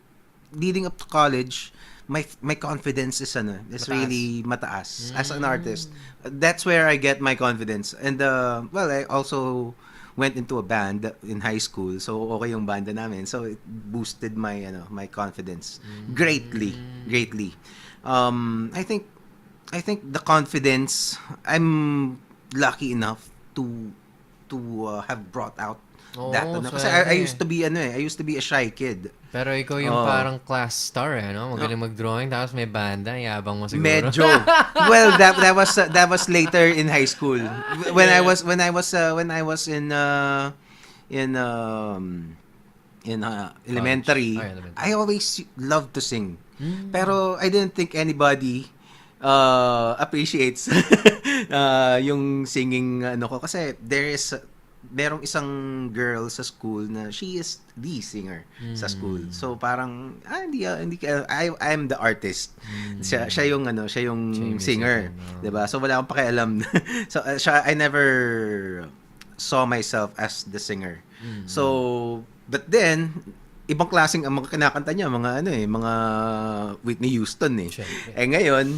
leading up to college, my confidence is Mataas. really mataas as an artist. That's where I get my confidence. And I also went into a band in high school. So okay yung banda namin. So it boosted my my confidence greatly. I think the confidence, I'm lucky enough to have brought out that. Kasi I used to be a shy kid. Pero ikaw yung parang class star magaling mag-drawing tapos may banda, yabang mo siguro. Medyo. Well, that was later in high school. When I was in elementary, I always loved to sing. Pero I didn't think anybody appreciates yung singing ko kasi merong isang girl sa school na she is the singer sa school. So parang I'm the artist. Siya yung singer, 'di ba? So wala akong pakialam. So I never saw myself as the singer. So but then ibang klaseng ang mga kinakanta niya, mga Whitney Houston eh. Siyempre. Ngayon,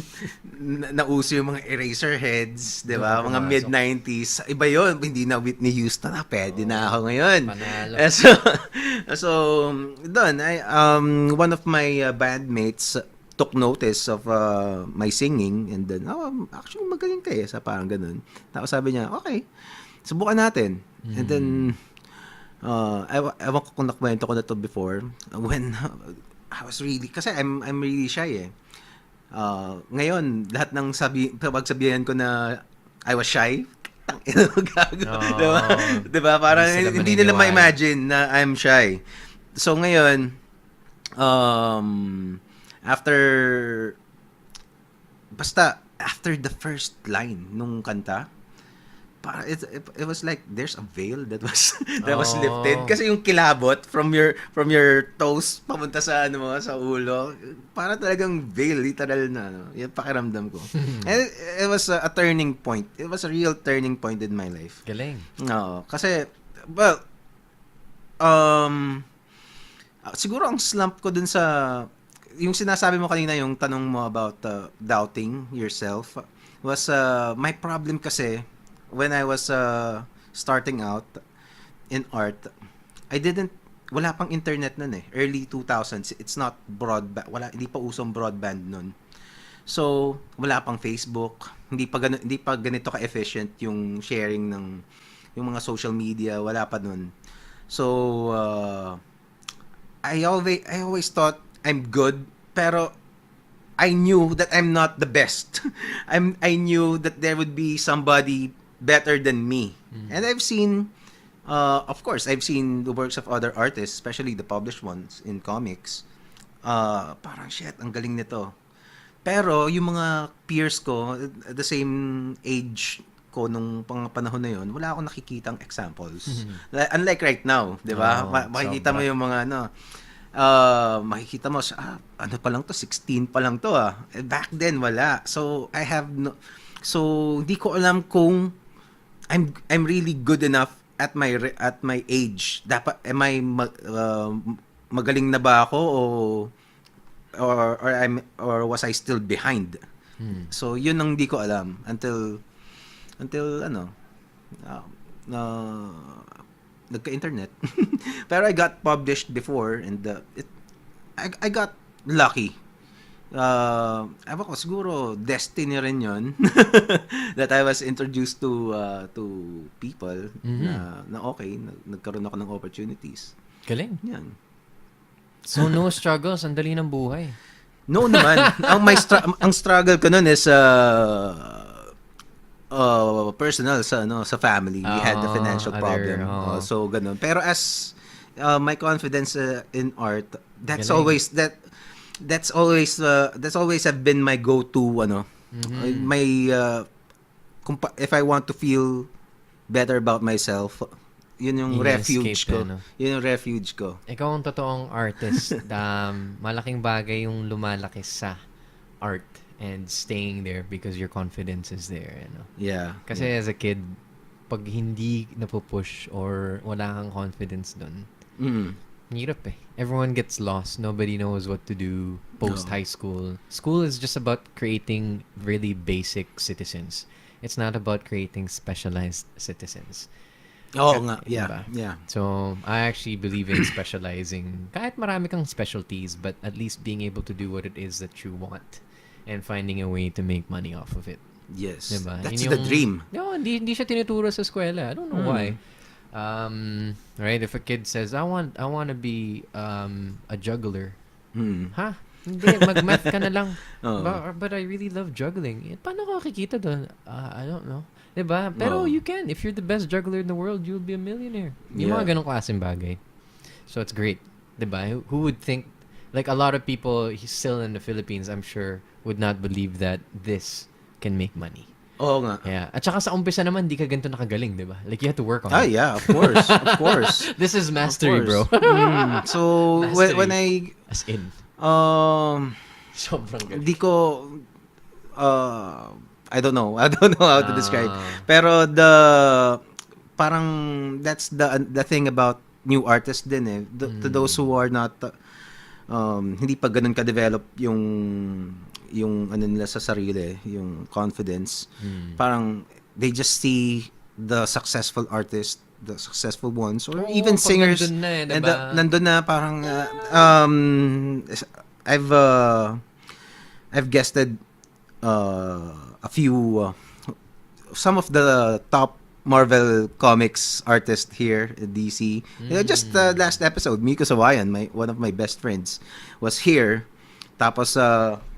nauso yung mga Eraserheads, 'di ba? Mga mid-90s. Iba 'yon, hindi na Whitney Houston. Pwede na ako ngayon. Panalo. So doon, one of my bandmates took notice of my singing and then, actually magaling ka sa parang ganun. Tapos sabi niya, okay, subukan natin. And then, ewan ko kung nakwento ko na to before, when I was really, kasi I'm really shy eh. Ngayon, lahat ng pagsabihan ko na I was shy, diba? Parang hindi nila ma-imagine na I'm shy. So ngayon, after the first line nung kanta, it was like there's a veil that was lifted kasi yung kilabot from your toes papunta sa sa ulo, para talagang veil, literal na yung pakiramdam ko. And it was a turning point. It was a real turning point in my life. Galing. No, kasi siguro ang slump ko dun sa yung sinasabi mo kanina, yung tanong mo about doubting yourself, was my problem kasi when I was starting out in art, I didn't, wala pang internet nun eh. Early 2000s, it's not broadband, hindi pa usong broadband nun. So, wala pang Facebook, hindi pa ganito ka-efficient yung sharing ng yung mga social media, wala pa nun. So, I always thought I'm good, pero I knew that I'm not the best. I knew that there would be somebody better than me. And I've seen, of course, I've seen the works of other artists, especially the published ones in comics. Parang shit, ang galing nito. Pero yung mga peers ko, at the same age ko nung panahon na yun, wala akong nakikitang examples. Unlike right now, di ba? Makikita mo yung mga makikita mo, ano pa lang to, 16 pa lang to ah. Back then, wala. So, hindi ko alam kung I'm really good enough at my age. Dapat, magaling na ba ako or was I still behind? So, yun ang hindi ko alam until nagka-internet. Pero I got published before and I got lucky. Ewan ko, siguro destiny rin yun that I was introduced to people na okay, nagkaroon ako ng opportunities. Galing. Yan. So, no struggles, ang dali ng buhay. No naman. Ang struggle ko nun is personal sa family. We had the financial problem. So ganun. Pero as my confidence in art, that's Galing. always have been my go-to my if I want to feel better about myself, yun yung refuge ko. Yun yung refuge ko. Ikaw ang totoong artist. Malaking bagay yung lumalaki sa art and staying there because your confidence is there. Yeah. Kasi as a kid, pag hindi napupush or wala kang confidence dun, hirap eh. Everyone gets lost. Nobody knows what to do post-high school. School is just about creating really basic citizens. It's not about creating specialized citizens. Oo nga. Yeah. Diba? Yeah. So, I actually believe in specializing. Kahit marami kang specialties, but at least being able to do what it is that you want and finding a way to make money off of it. Yes. Diba? That's the dream. No, hindi siya tinuturo sa eskwela. I don't know why. Right? If a kid says, I want to be a juggler. Ha? Hindi, mag-math ka na lang. But I really love juggling. Paano ka kikita doon? I don't know. Diba? Pero you can. If you're the best juggler in the world, you'll be a millionaire. Yung mga ganong klaseng bagay. So it's great. Diba? Who would think, like a lot of people still in the Philippines, I'm sure, would not believe that this can make money. Oo nga. Yeah. At saka sa umpisa naman, di ka ganito nakagaling, diba? Like you have to work on it. Yeah, of course. Of course. This is mastery, bro. So, Mastery. when I... As in. Sobrang galing. Di ko... I don't know how to describe. Pero parang that's the thing about new artists din eh. To those who are not hindi pa ganun ka-develop yung ano nila sa sarili, yung confidence. Parang they just see the successful artists, the successful ones, or even singers. Nandun na eh, And diba? nandun na parang I've guested a few some of the top Marvel Comics artists here at DC. Just last episode, Miko Sawayan, one of my best friends, was here. Tapos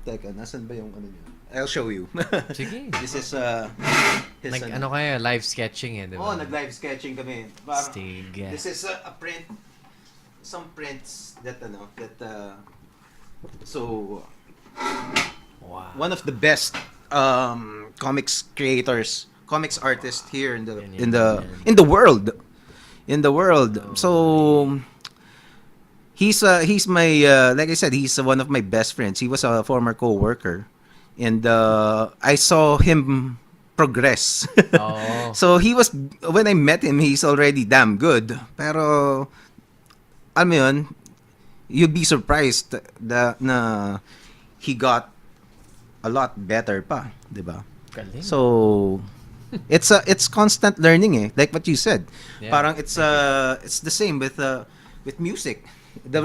teka, nasan ba yung ano niya? I'll show you. Sige. This is his Ano kaya, live sketching eh, diba? nag-live sketching kami. Parang, Stig. this is a print, some prints that so Wow. one of the best comics creators, comics artists here in the world. So he's my like I said, he's one of my best friends. He was a former co-worker, and I saw him progress. So when I met him, he's already damn good. Pero alam mo yun, you'd be surprised na he got a lot better pa, 'di ba? Galing. So it's constant learning like what you said. Yeah. Parang it's the same with music. The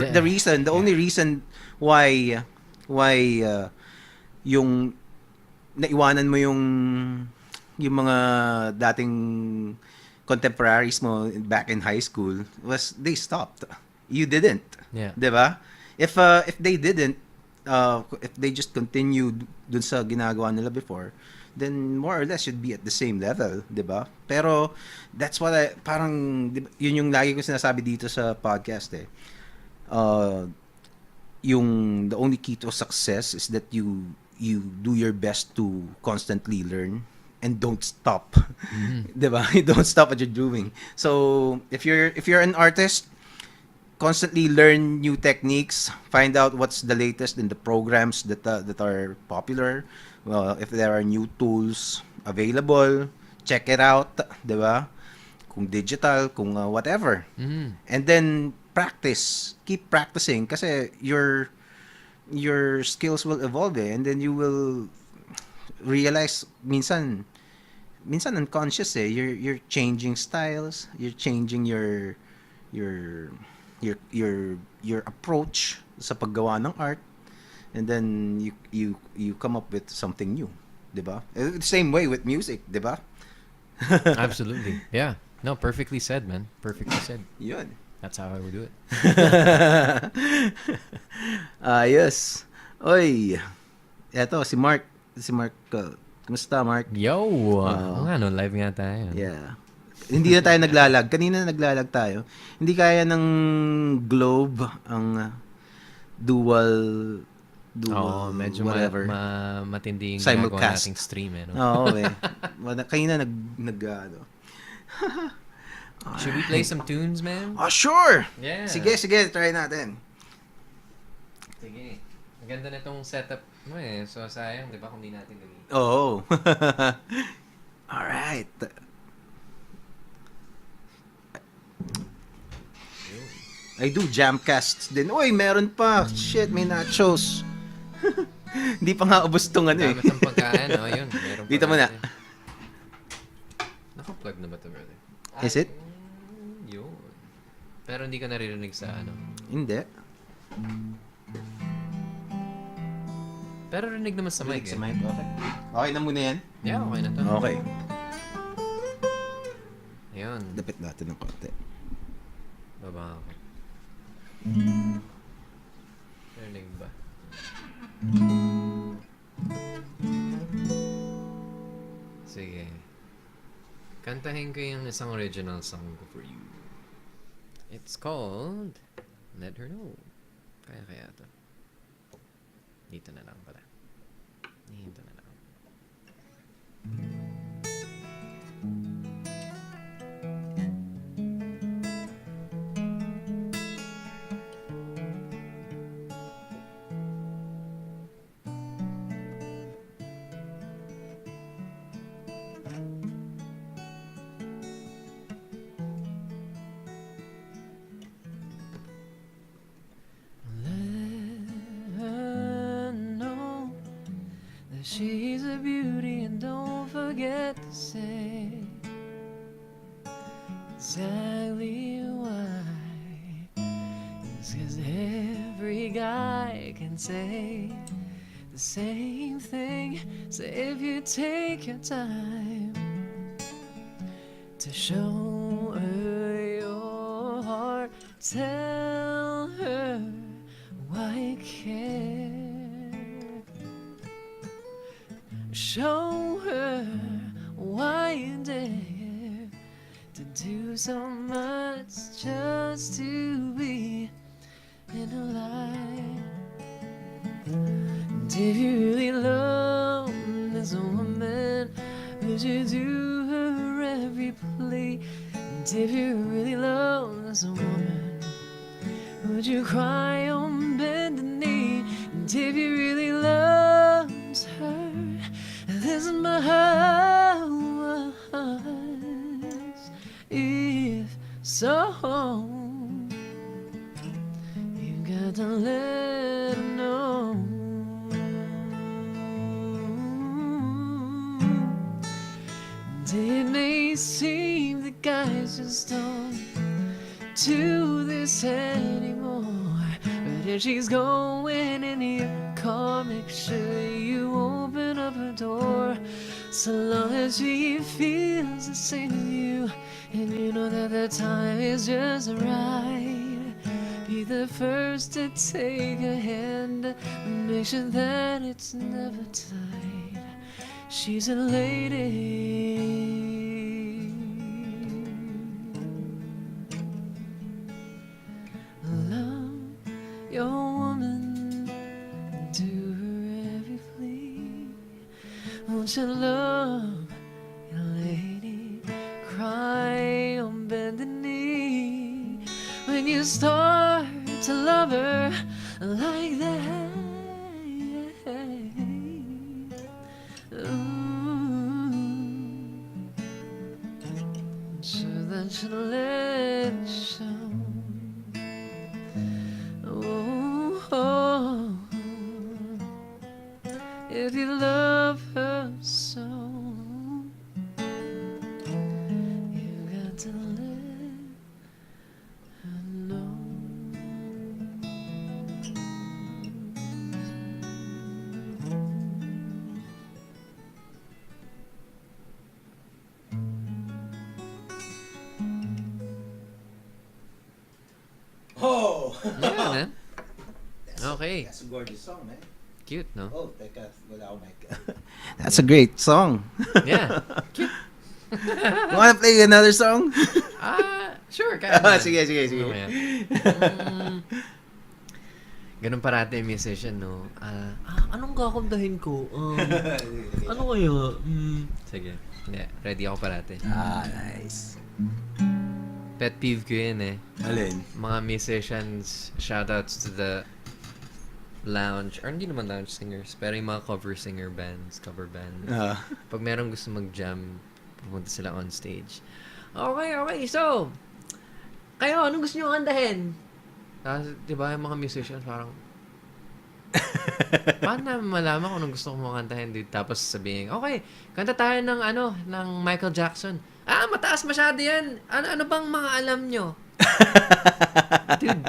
only reason why yung naiwanan mo yung mga dating contemporaries mo back in high school was they stopped. You didn't. Yeah. 'Di ba? If they didn't, if they just continued dun sa ginagawa nila before, then more or less should be at the same level, 'di ba? Pero that's what parang yun yung lagi ko sinasabi dito sa podcast yung the only key to success is that you do your best to constantly learn and don't stop. Mm-hmm. 'Di ba? You don't stop what you're doing. So if you're an artist, constantly learn new techniques, find out what's the latest in the programs that are popular. Well, if there are new tools available, check it out, 'di ba? Kung digital, kung whatever. Mm-hmm. And then practice, keep practicing kasi your skills will evolve and then you will realize minsan unconscious you're changing styles, you're changing your approach sa paggawa ng art, and then you come up with something new, 'di ba? The same way with music, 'di ba? Absolutely. Yeah. No, perfectly said, man. Perfectly said. Yun. That's how I would do it. Ayos. Oy. Eto si Mark. Kumusta, Mark? Yo! Nga no, live nga tayo. Yeah. Hindi na tayo naglalag. Kanina naglalag tayo. Hindi kaya ng Globe ang dual medyo whatever. matindi yung Simulcast. ginagawa nating stream no? Oo, kanina Should we play some tunes, man? Oh, sure! Yeah. Sige, try natin. Sige. Ang ganda na itong setup mo So, sayang, di ba, kung di natin gawin. Oo. Alright. I do JAMcasts din. Uy, meron pa. Shit, may nachos. Hindi pa nga ubos tong Dami itong pagkain, Yun, meron pa. Dito muna. Naka-plug na ba ito, brother? Is it? Yun. Pero hindi ka naririnig sa Hindi. Pero rinig naman sa mic Sa mic, okay. Okay na muna yan? Yeah, okay na to. Okay. Ayun. Dapit natin ng konti. Baba ako. Rinig ba? Sige. Kantahin ko yung isang original song ko for you. It's called Let Her Know. Kaya to. Dito na lang pala. Dito na lang. She's a beauty, and don't forget to say exactly why. It's 'cause every guy can say the same thing. So if you take your time to show her your heart, tell her why you care. Show her why you dare to do so much just to be in her life. And if you really love this woman, would you do her every plea? And if you really love this woman, would you cry on bended knee? And if you really love her, this is my heart. If so, you gotta let her know. It may seem that guys just don't do this anymore, but if she's going in your car, make sure you open up her door. So long as she feels the same as you, and you know that the time is just right, be the first to take her hand and make sure that it's never tight. She's a lady. Love your woman, do her every plea. Won't you love your lady? Cry on bended knee when you start to love her like that. So that you let it show. Oh, if you love her so, you got to let her know. Oh! Yeah, man. Okay. That's a gorgeous song, man. Cute, no? Oh, teka, wala akong mic. That's a great song. Yeah. Cute. You wanna play another song? Sure. Kaya Sige. Mamaya. Ganun parati yung musician, no? Anong kakantahin ko? Ano kaya? Sige. Yeah, ready ako parati. Nice. Pet peeve ko yun eh. Alin? Mga musicians, shoutouts to the lounge, or hindi naman lounge singers, pero yung mga cover bands. Pag merong gusto mag-jam, pupunta sila on stage. Okay, so, kayo, anong gusto nyo kantahin? Tapos, di ba, yung mga musicians parang, paano namin malaman kung anong gusto ko makantahin? Tapos sabihin, okay, kanta tayo ng Michael Jackson. Mataas masyado yan. Ano bang mga alam nyo? Dude,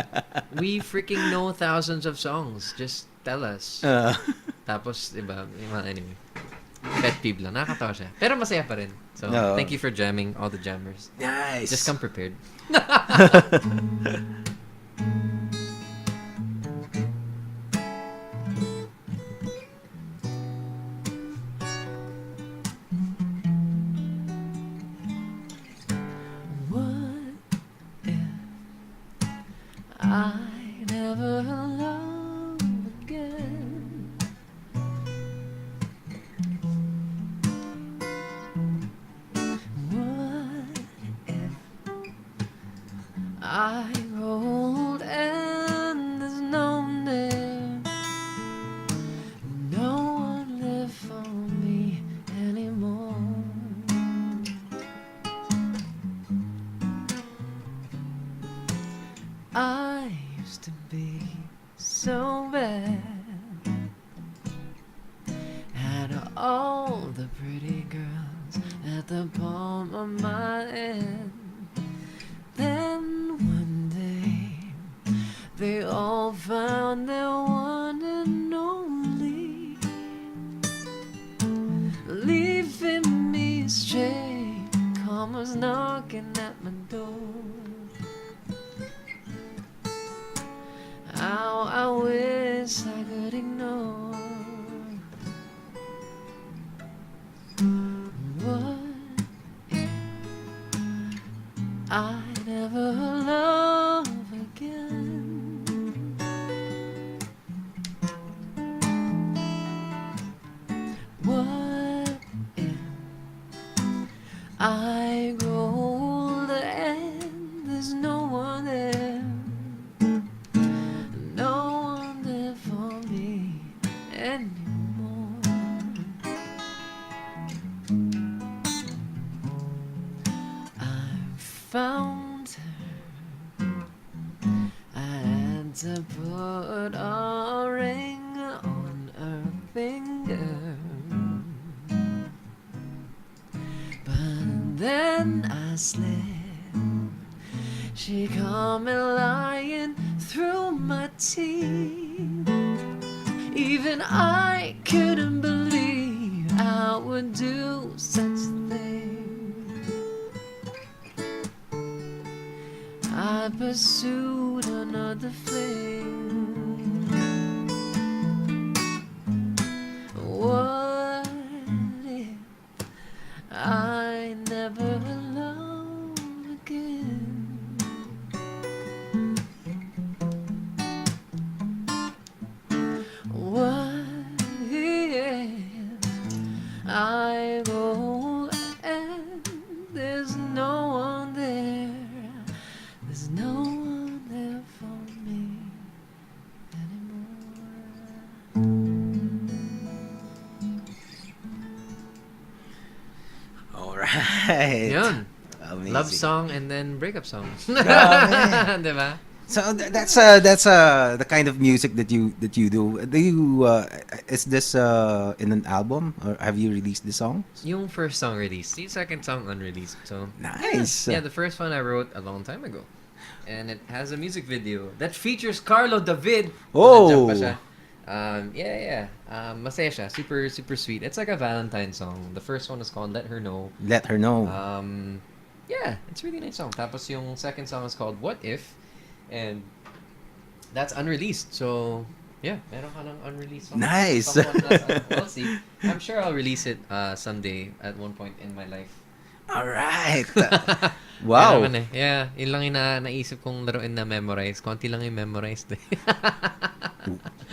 we freaking know thousands of songs. Just tell us. Tapos, diba, anyway. Pet peeve lang. Nakakatawa siya. Pero masaya pa rin. So, thank you for jamming, all the jammers. Nice. Just come prepared. I never love again. What if I rolled and there's no one there? No one left for me anymore. I used to be so bad. Had all the pretty girls at the palm of my hand. Then one day they all found their one and only, leaving me straight. Karma's knocking at my door. How I wish I could ignore. What if I never love again? What if I grow old and put a ring on her finger, but then I slipped. She caught me lying through my teeth. Even I couldn't believe I would do such a thing. I pursued another fling. What if I never love again? What if I go and there's no one there? There's no one there for me anymore. Alright. Yun. Amazing. Love song and then breakup song. Grabe. Diba? So that's the kind of music that you do. Do you is this in an album or have you released the song? Yung first song released. The second song unreleased. So Nice. yeah, the first one I wrote a long time ago. And it has a music video that features Carlo David. Oh. Nandiyan pa siya. Masaya siya. Super, super sweet. It's like a Valentine song. The first one is called Let Her Know. Let her know. Yeah, it's a really nice song. Tapos yung second song is called What If. And that's unreleased. So, yeah, meron ka ng unreleased song. Nice. We'll see. I'm sure I'll release it someday at one point in my life. Alright. Wow. Yan naman eh. Yeah, yun lang yung naisip kong laruin na memorize. Konti lang yung memorized eh.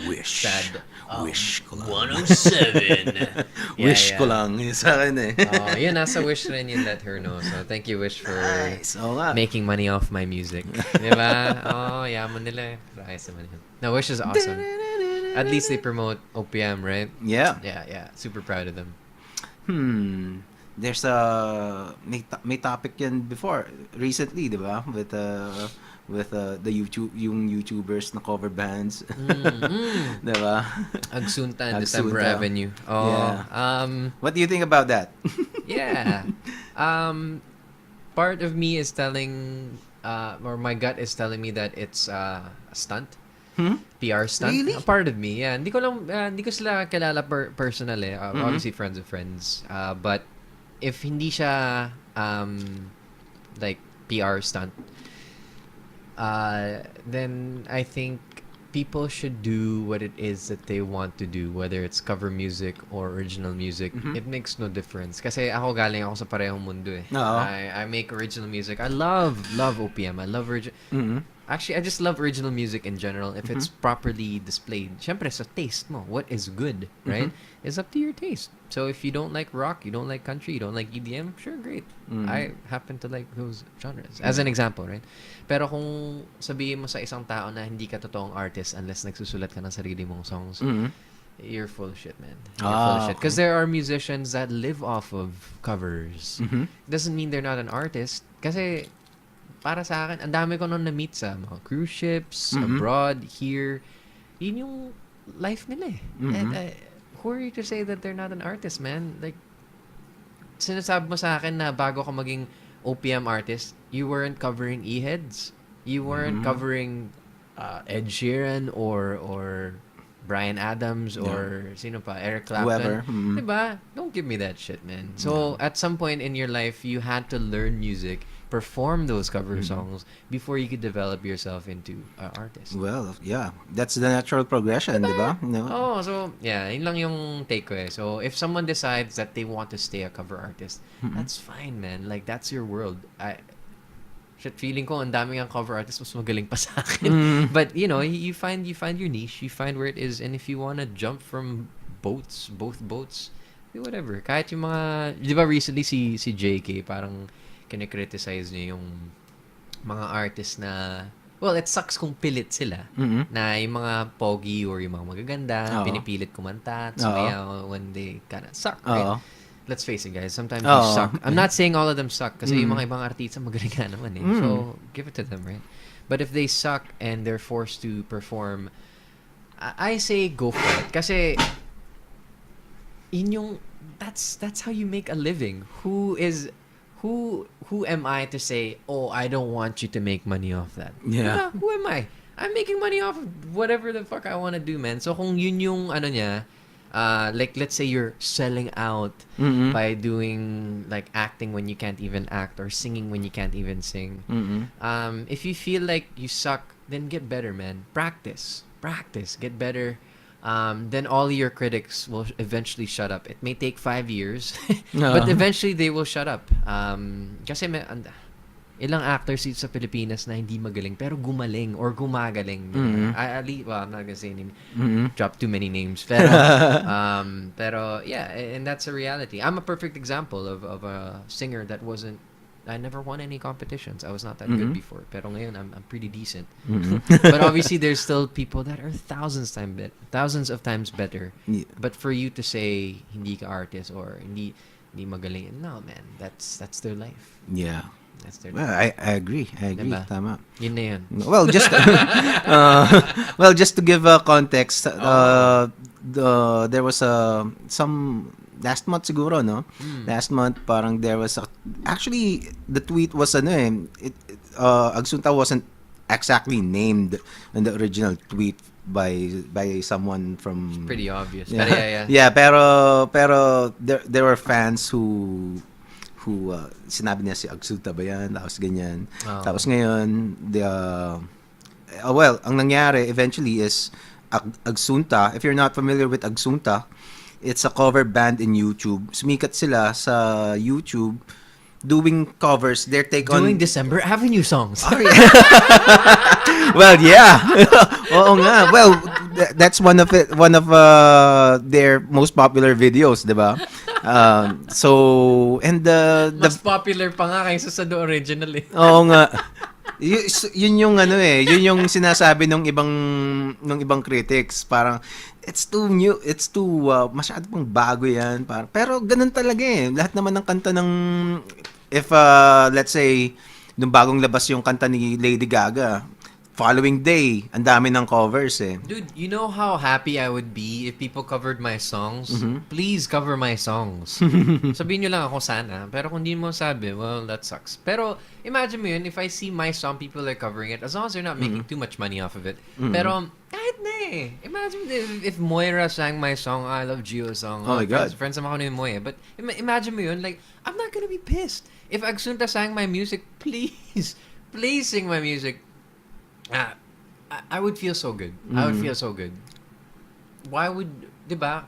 Wish. Sad. Wish ko lang. 107. Wish ko lang. Yun sa akin eh. Oh, yun, nasa Wish rin yung Let Her Know. So, thank you, Wish, for Nice. Oo nga. making money off my music. Diba? Oh, yaman nila eh. Ayos naman yun. No, Wish is awesome. At least they promote OPM, right? Yeah. Yeah. Super proud of them. There's may topic yan before recently, 'di ba? With the YouTubers na cover bands. 'Di ba? Agsunta and Agsunta. December Avenue. Oh. Yeah. What do you think about that? Yeah. Part of me is telling or my gut is telling me that it's a stunt. PR stunt. Really? A part of me. Yeah. Hindi ko sila kilala personally. Obviously friends of friends. But if hindi siya like PR stunt, then I think people should do what it is that they want to do, whether it's cover music or original music. It makes no difference. Kasi ako galing ako sa parehong mundo eh. Oo. I make original music. I love OPM. I love Actually, I just love original music in general if it's properly displayed. Siyempre, sa taste mo, what is good, right? Is up to your taste. So if you don't like rock, you don't like country, you don't like EDM, sure, great. I happen to like those genres. As an example, right? Pero kung sabihin mo sa isang tao na hindi ka totoong artist unless nagsusulat ka ng sarili mong songs, you're full of shit, man. You're full of shit. Because there are musicians that live off of covers. Doesn't mean they're not an artist. Kasi para sa akin, ang dami ko nung na-meet sa mga cruise ships, abroad, here. Yun yung life nila eh. And, who are you to say that they're not an artist, man? Like, sinasabi mo sa akin na bago ka maging OPM artist, you weren't covering E-heads. You weren't covering Ed Sheeran or Bryan Adams or sino pa, Eric Clapton. Whoever. Diba? Don't give me that shit, man. So, at some point in your life, you had to learn music, perform those cover songs before you could develop yourself into an artist. Well, yeah. That's the natural progression, di ba? No? Oh, so, yeah, yun lang yung take ko eh. So, if someone decides that they want to stay a cover artist, that's fine, man. Like, that's your world. Feeling ko ang daming ang cover artist mas magaling pa sa akin. But, you know, you find your niche, you find where it is, and if you wanna jump from both boats, do whatever. Kahit yung mga, di ba recently si JK, parang kine-criticize niya yung mga artists na, well, it sucks kung pilit sila. Na yung mga pogi or yung mga magaganda, pinipilit kumanta, sumayaw when they kinda suck, right? Let's face it, guys. Sometimes you suck. I'm not saying all of them suck kasi yung mga ibang artista magaling nga naman eh. So, give it to them, right? But if they suck and they're forced to perform, I say go for it. Kasi yun yung that's how you make a living. Who am I to say, "Oh, I don't want you to make money off that." Yeah. Who am I? I'm making money off of whatever the fuck I want to do, man. So kung yun yung ano niya, like let's say you're selling out by doing like acting when you can't even act or singing when you can't even sing. If you feel like you suck, then get better, man. Practice, get better. Then all your critics will eventually shut up. It may take 5 years, but eventually they will shut up. Kasi ilang actors dito sa Pilipinas na hindi magaling pero gumaling or gumagaling. I'm not gonna say any, drop too many names. Pero yeah, and that's a reality. I'm a perfect example of a singer that I never won any competitions. I was not that good before. Pero ngayon, I'm pretty decent. But obviously, there's still people that are thousands of times better. Yeah. But for you to say hindi ka artist or hindi magaling, no man, that's their life. Yeah. That's their Well, life. I agree. Diba? Tama. Yun na yun. Well, just just to give a context, there was some last month siguro, no? Last month parang there was actually the tweet was Agsunta wasn't exactly named in the original tweet by someone from Pretty obvious. Yeah. Pero yeah. Yeah, pero there were fans who sinabi niya si Agsunta ba yan, tapos ganyan. Tapos ngayon, ang nangyari eventually is Agsunta, if you're not familiar with Agsunta, it's a cover band in YouTube. Sumikat sila sa YouTube doing covers. Their take on Doing December Avenue songs. Oh, yeah. Well, yeah. Oo nga. Well, that's one of their most popular videos, 'di ba? So, and the Mas popular pa nga kaysa sa the original eh. Oo nga. Yun yung yun yung sinasabi ng ibang critics, parang it's too new, it's too masyado pang bago yan, parang pero ganun talaga eh. Lahat naman ng kanta ng if let's say nung bagong labas yung kanta ni Lady Gaga, following day, ang dami ng covers eh. Dude, you know how happy I would be if people covered my songs? Please cover my songs. Sabihin nyo lang ako sana. Pero kung di mo sabi, well, that sucks. Pero imagine mo yun, if I see my song, people are covering it, as long as they're not making too much money off of it. Pero kahit na eh. Imagine if Moira sang my song, I love Gio's song. Oh my God. Friends naman ako ni Moira. But imagine mo yun, like, I'm not gonna be pissed. If Agsunta sang my music, please sing my music. I would feel so good. I would feel so good. Why would, di ba,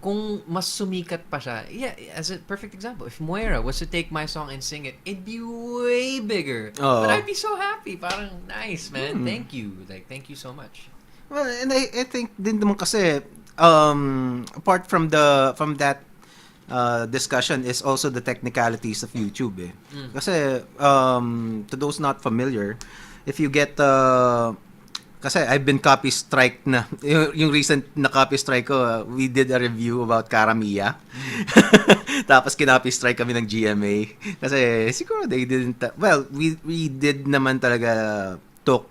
kung mas sumikat pa siya, yeah, as a perfect example, if Moira was to take my song and sing it, it'd be way bigger. But I'd be so happy. Parang, nice, man. Thank you. Like, thank you so much. Well, and I think din naman kasi apart from that discussion is also the technicalities of YouTube eh. Kasi to those not familiar, if you get kasi I've been copy strike na yung recent na copy strike ko, we did a review about Karamiya. Tapos kinopy strike kami ng GMA kasi siguro they didn't we did naman talaga took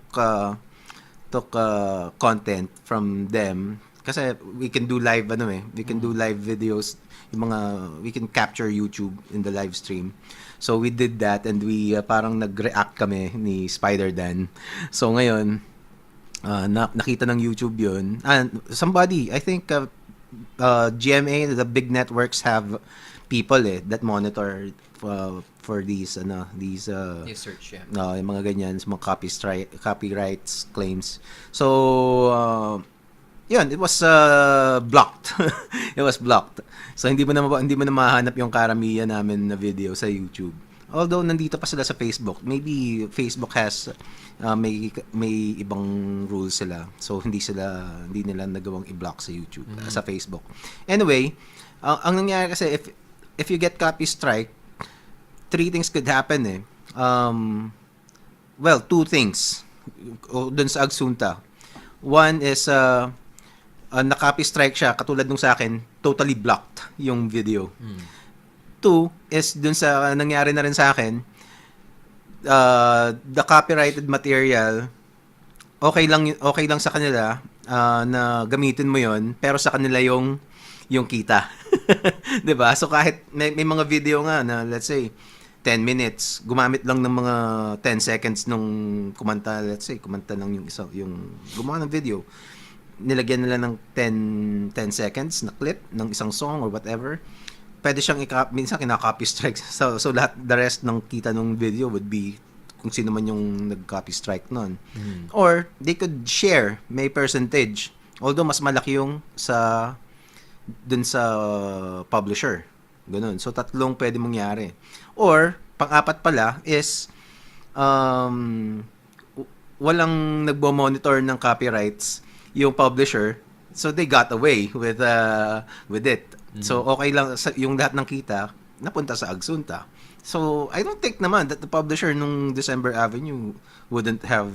content from them kasi we can do live we can do live videos, yung mga we can capture YouTube in the live stream. So we did that and we parang nag-react kami ni Spider Dan. So ngayon nakita ng YouTube yun. And somebody, I think GMA, the big networks have people that monitor for these Search, yeah. yung mga ganyan, mga copyrights claims. So yun, it was blocked. It was blocked. So hindi mo na mahanap yung Karamiya namin na video sa YouTube. Although nandito pa sila sa Facebook. Maybe Facebook has may ibang rules sila. So hindi nila nagawang i-block sa YouTube, sa Facebook. Anyway, ang nangyayari kasi if you get copy strike, 3 things could happen eh. Well, 2 things dun sa Agsunta. One is na-copy strike siya, katulad nung sa akin, totally blocked yung video. 2 is dun sa nangyari na rin sa akin, the copyrighted material, okay lang sa kanila na gamitin mo yon, pero sa kanila yung kita. 'Di ba? So kahit may mga video nga na let's say 10 minutes, gumamit lang ng mga 10 seconds nung kumanta, let's say kumanta lang yung gumawa ng video. Nilagyan nila ng 10 seconds na clip ng isang song or whatever. Pwede siyang minsan kina-copy strike. So lahat, the rest ng kita ng video would be kung sino man yung nag-copy strike nun. Or they could share, may percentage. Although mas malaki yung dun sa publisher. Ganun. So tatlong pwede mangyari. Or pang-apat pala is walang nagbo-monitor ng copyrights yung publisher, so they got away with it. So okay lang yung lahat ng kita napunta sa Agsunta. So I don't think naman that the publisher nung December Avenue wouldn't have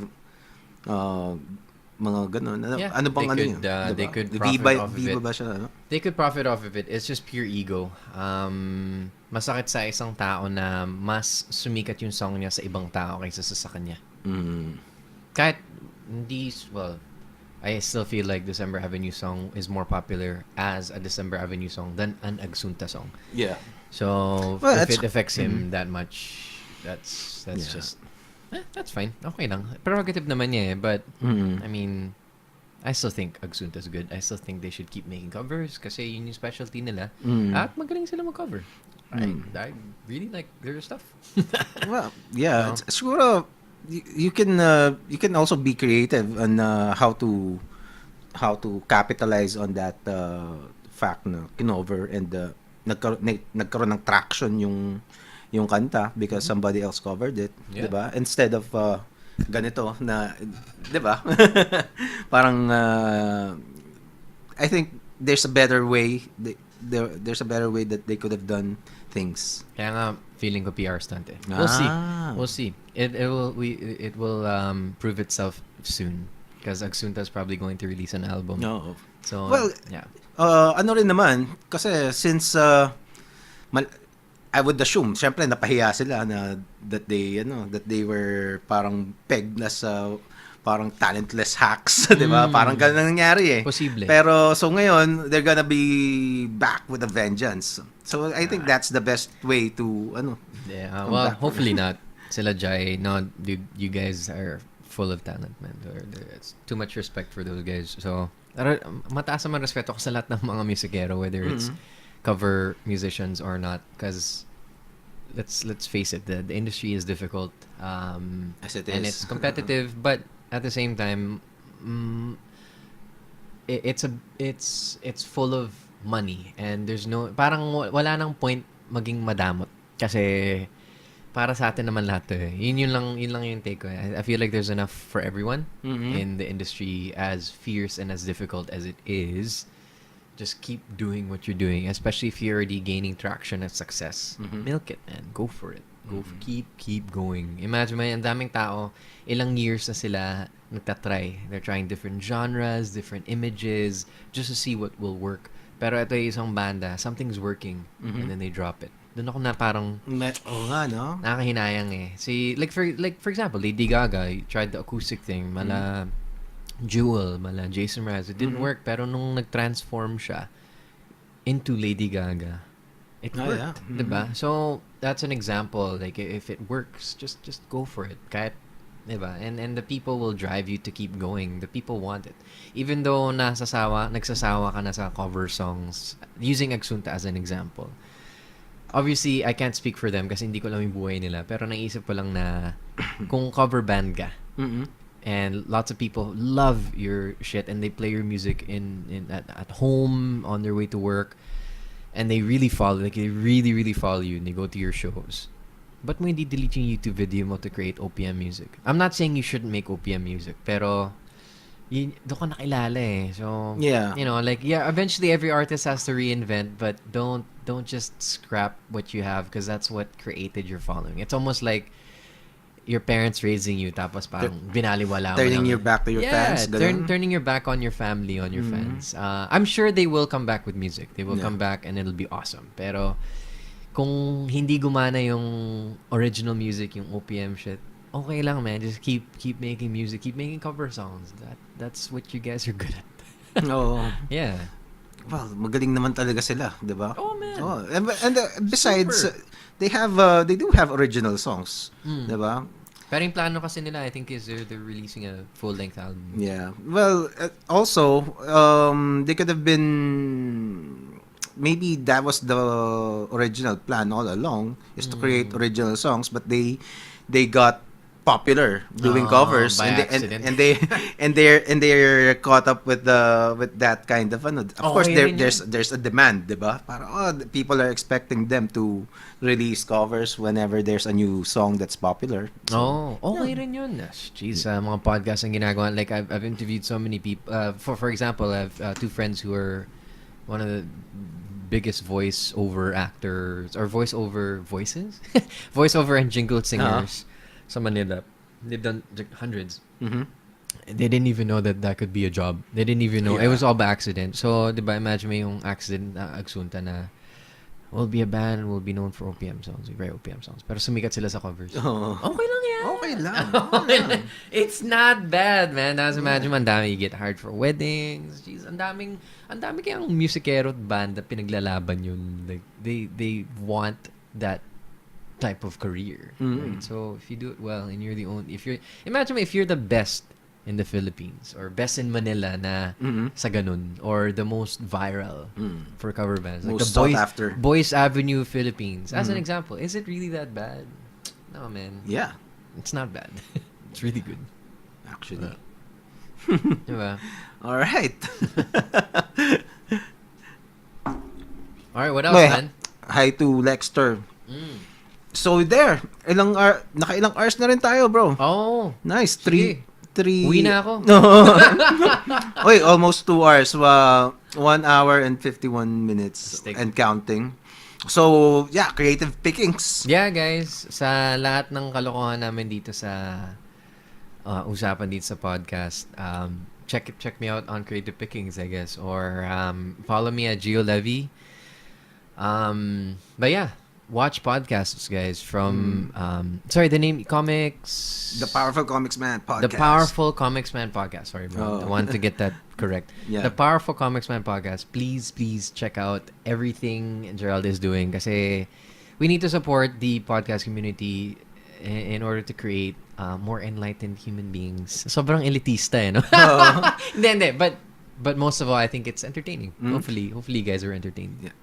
mga ganun. Ano bang ano yun? They could profit off of it. Ba siya, ano? They could profit off of it. It's just pure ego. Masakit sa isang tao na mas sumikat yung song niya sa ibang tao kaysa sa kanya. Kahit hindi, well, I still feel like December Avenue song is more popular as a December Avenue song than an Agsunta song. Yeah. So, if it affects him that much, that's just... that's fine. Okay lang. Prerogative naman niya eh. But, I mean, I still think Agsunta's good. I still think they should keep making covers kasi yun yung specialty nila. At magaling sila mag-cover. I really like their stuff. Well, yeah. No? Siguro, you can also be creative on how to capitalize on that fact na kinover and nagkaroon ng traction yung kanta because somebody else covered it, 'di ba? Instead of ganito na, 'di ba? Parang I think there's a better way there's a better way that they could have done things. Kaya nga feeling ko PR stunt eh. We'll see. It will prove itself soon because Agsunta is probably going to release an album. No. So well, yeah. Ano rin naman kasi since I would assume, syempre napahiya sila na that they were parang pegged na sa parang talentless hacks, 'di ba? Parang ganun ang nangyari eh. Posible. Pero so ngayon, they're gonna be back with a vengeance. So I think that's the best way to Yeah, well, hopefully not. Sila Jai, no, dude, you guys are full of talent, man. It's too much respect for those guys. So, mataas naman respeto ko sa lahat ng mga musikero, whether it's cover musicians or not, because let's face it, the industry is difficult, as it is, and it's competitive, but at the same time, it's full of money, and there's no parang wala nang point maging madamot kasi para sa atin naman lahat to eh. Yun lang yung take ko. I feel like there's enough for everyone in the industry, as fierce and as difficult as it is. Just keep doing what you're doing, especially if you're already gaining traction and success. Milk it, man. Go for it. Keep going. Imagine man, ang daming tao, ilang years na sila nagtatry. They're trying different genres, different images, just to see what will work. Pero ito yung isang banda, something's working, and then they drop it. Doon ako na parang no? Nakakahinayang eh. Like for example, Lady Gaga tried the acoustic thing, mala Jewel, mala Jason Mraz. It didn't work, pero nung nag-transform siya into Lady Gaga, it worked, diba? So that's an example. Like if it works, just go for it. Kahit, diba? And the people will drive you to keep going. The people want it. Even though nagsasawa ka na sa cover songs, using Agsunta as an example. Obviously, I can't speak for them kasi hindi ko alam yung buhay nila. Pero naisip ko lang na kung cover band ka, and lots of people love your shit and they play your music at home, on their way to work, and they really follow, like they really, really follow you and they go to your shows. But mo hindi delete yung YouTube video mo to create OPM music? I'm not saying you shouldn't make OPM music, pero doon ka nakilala eh. So, eventually every artist has to reinvent, but don't just scrap what you have because that's what created your following. It's almost like your parents raising you tapos parang binaliwala mo turning your back to your fans. Turning your back on your family, on your fans. I'm sure they will come back with music. They will come back and it'll be awesome. Pero kung hindi gumana yung original music, yung OPM shit, okay lang, man. Just keep making music, keep making cover songs. That's what you guys are good at. Oo. Yeah. Well, magaling naman talaga sila, 'di ba? Oh, man. Oh, and besides Super. they do have original songs, 'di ba? Pero yung plano kasi nila, I think, is they're releasing a full-length album. Yeah. Well, also they could have been, maybe that was the original plan all along, is to create original songs, but they got popular doing covers, by and they, accident. and they're caught up with that kind of ano. Of course there's a demand, 'di ba? Para people are expecting them to release covers whenever there's a new song that's popular. Okay rin yun. Jeez, mga podcast ang ginagawa. Like, I've interviewed so many people. For example, I have two friends who are one of the biggest voice-over actors, or voice-over voices? Voice-over and jingle singers sa Manila. They've done hundreds. Mhm. They didn't even know that could be a job. They didn't even know. It was all by accident. So, di ba, imagine mo yung accident na agsunta na we'll be a band and we'll be known for OPM songs. We write OPM songs. Pero sumikat sila sa covers. Okay lang yan. Okay lang. It's not bad, man. Tapos imagine mo, ang dami you get hired for weddings. Jeez, ang daming kayang musikero at band na pinaglalaban yun. Like, they want that type of career. Right? So, if you do it well and you're the only, imagine if you're the best in the Philippines or best in Manila na sa ganun, or the most viral for cover bands, like Most the sought after. Boys Avenue Philippines, as an example. Is it really that bad? No, man. Yeah, It's not bad. It's really good. actually. Diba? All right. Alright, what else, Okay, man? hi to Lexter. So there, naka-ilang hours na rin tayo, bro. Oh, Nice. sige. Three. Uwi na ako. Oy, almost 2 hours. 1 hour and 51 minutes Stick. and counting. So, yeah, creative pickings. Yeah, guys, sa lahat ng kalokohan namin dito sa usapan dito sa podcast, check me out on Creative Pickings, I guess, or follow me at Gio Levy. But yeah, watch podcasts, guys, from the name Comics. The Powerful Komiksman podcast. The Powerful Komiksman podcast. Sorry, bro. I wanted to get that correct. Yeah. The Powerful Komiksman podcast. Please check out everything Jerald is doing, kasi we need to support the podcast community in order to create more enlightened human beings. Sobrang elitista, no? Hindi. But most of all, I think it's entertaining. Hopefully you guys are entertained. Yeah.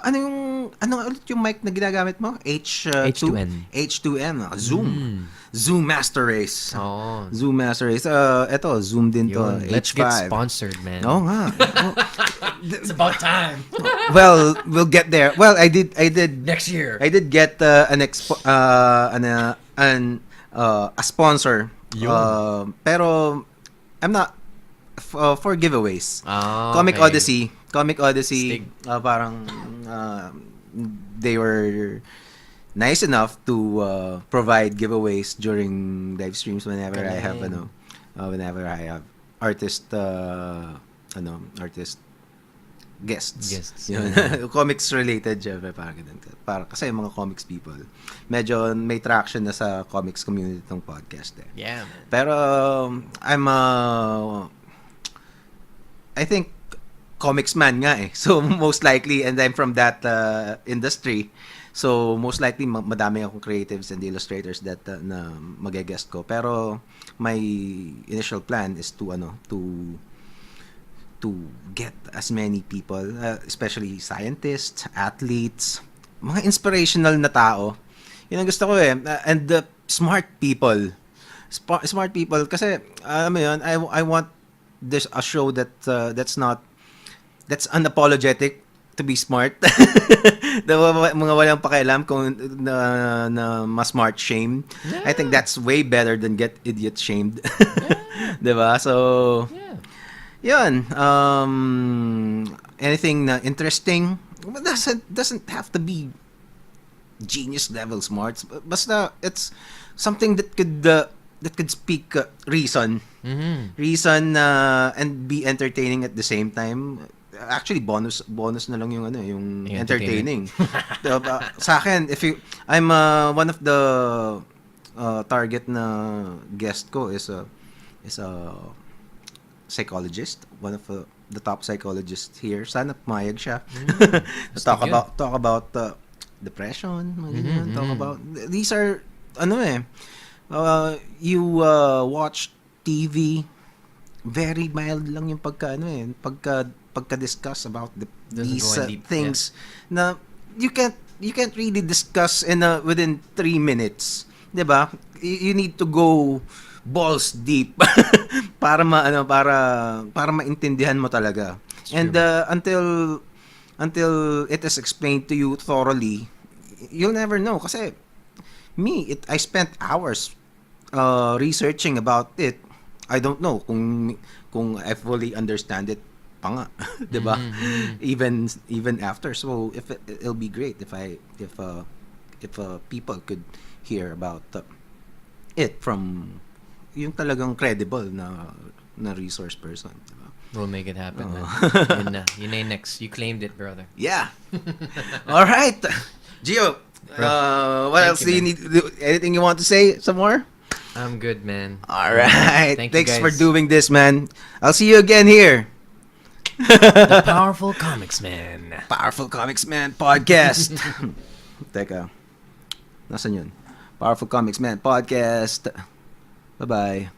Ano ulit yung mic na ginagamit mo? H2N. H2N. Zoom Master Race. Oh. Zoom Master Race. Eto, Zoom din to. Yun, let's H5. get sponsored, man. Oo nga. It's about time. Well, we'll get there. Well, I did Next year. I did get a sponsor. Pero I'm not for giveaways. Comic okay. Odyssey, Stig. parang they were nice enough to provide giveaways during live streams whenever I have artist guests. Yun. Comics related, syempre, parang ganun. Para kasi yung mga comics people, medyo may traction na sa comics community tong podcast eh. Yeah, man. Pero I think Komiksman nga eh. So most likely, and I'm from that industry. So most likely madami akong creatives and illustrators that na mag-guest ko. Pero my initial plan is to get as many people, especially scientists, athletes, mga inspirational na tao. Yun ang gusto ko eh. And the smart people. Smart people kasi alam mo yun, I want there's a show that's unapologetic to be smart. Mga walang pakialam kung na ma-smart shame. Yeah. I think that's way better than get idiot shamed. Yeah. Diba? So, yeah. Yun. Anything na interesting, doesn't have to be genius level smart. Basta it's something that could speak reason. Reason and be entertaining at the same time. actually bonus na lang yung yung Yung entertaining. Sa akin, I'm one of the target na guest ko is a psychologist, one of the top psychologists here. Sana pumayag siya. talk about depression, mga ganyan. Talk about these are you watch TV, very mild lang yung pagka-discuss about these things na you can't really discuss within 3 minutes, 'di ba? You need to go balls deep para maintindihan mo talaga. And until it is explained to you thoroughly, you'll never know kasi I spent hours researching about it. I don't know kung I fully understand it pa nga, 'di ba? Even after. So it'll be great if people could hear about it from yung talagang credible na resource person, 'di ba? We'll make it happen, man. Yun na next. You claimed it, brother. Yeah. All right. Gio, what else do you need? Anything you want to say? Some more? I'm good, man. All right. Thanks for doing this, man. I'll see you again here. The Powerful Komiksman. Powerful Komiksman Podcast. Teka. Nasaan yun? Powerful Komiksman Podcast. Bye-bye.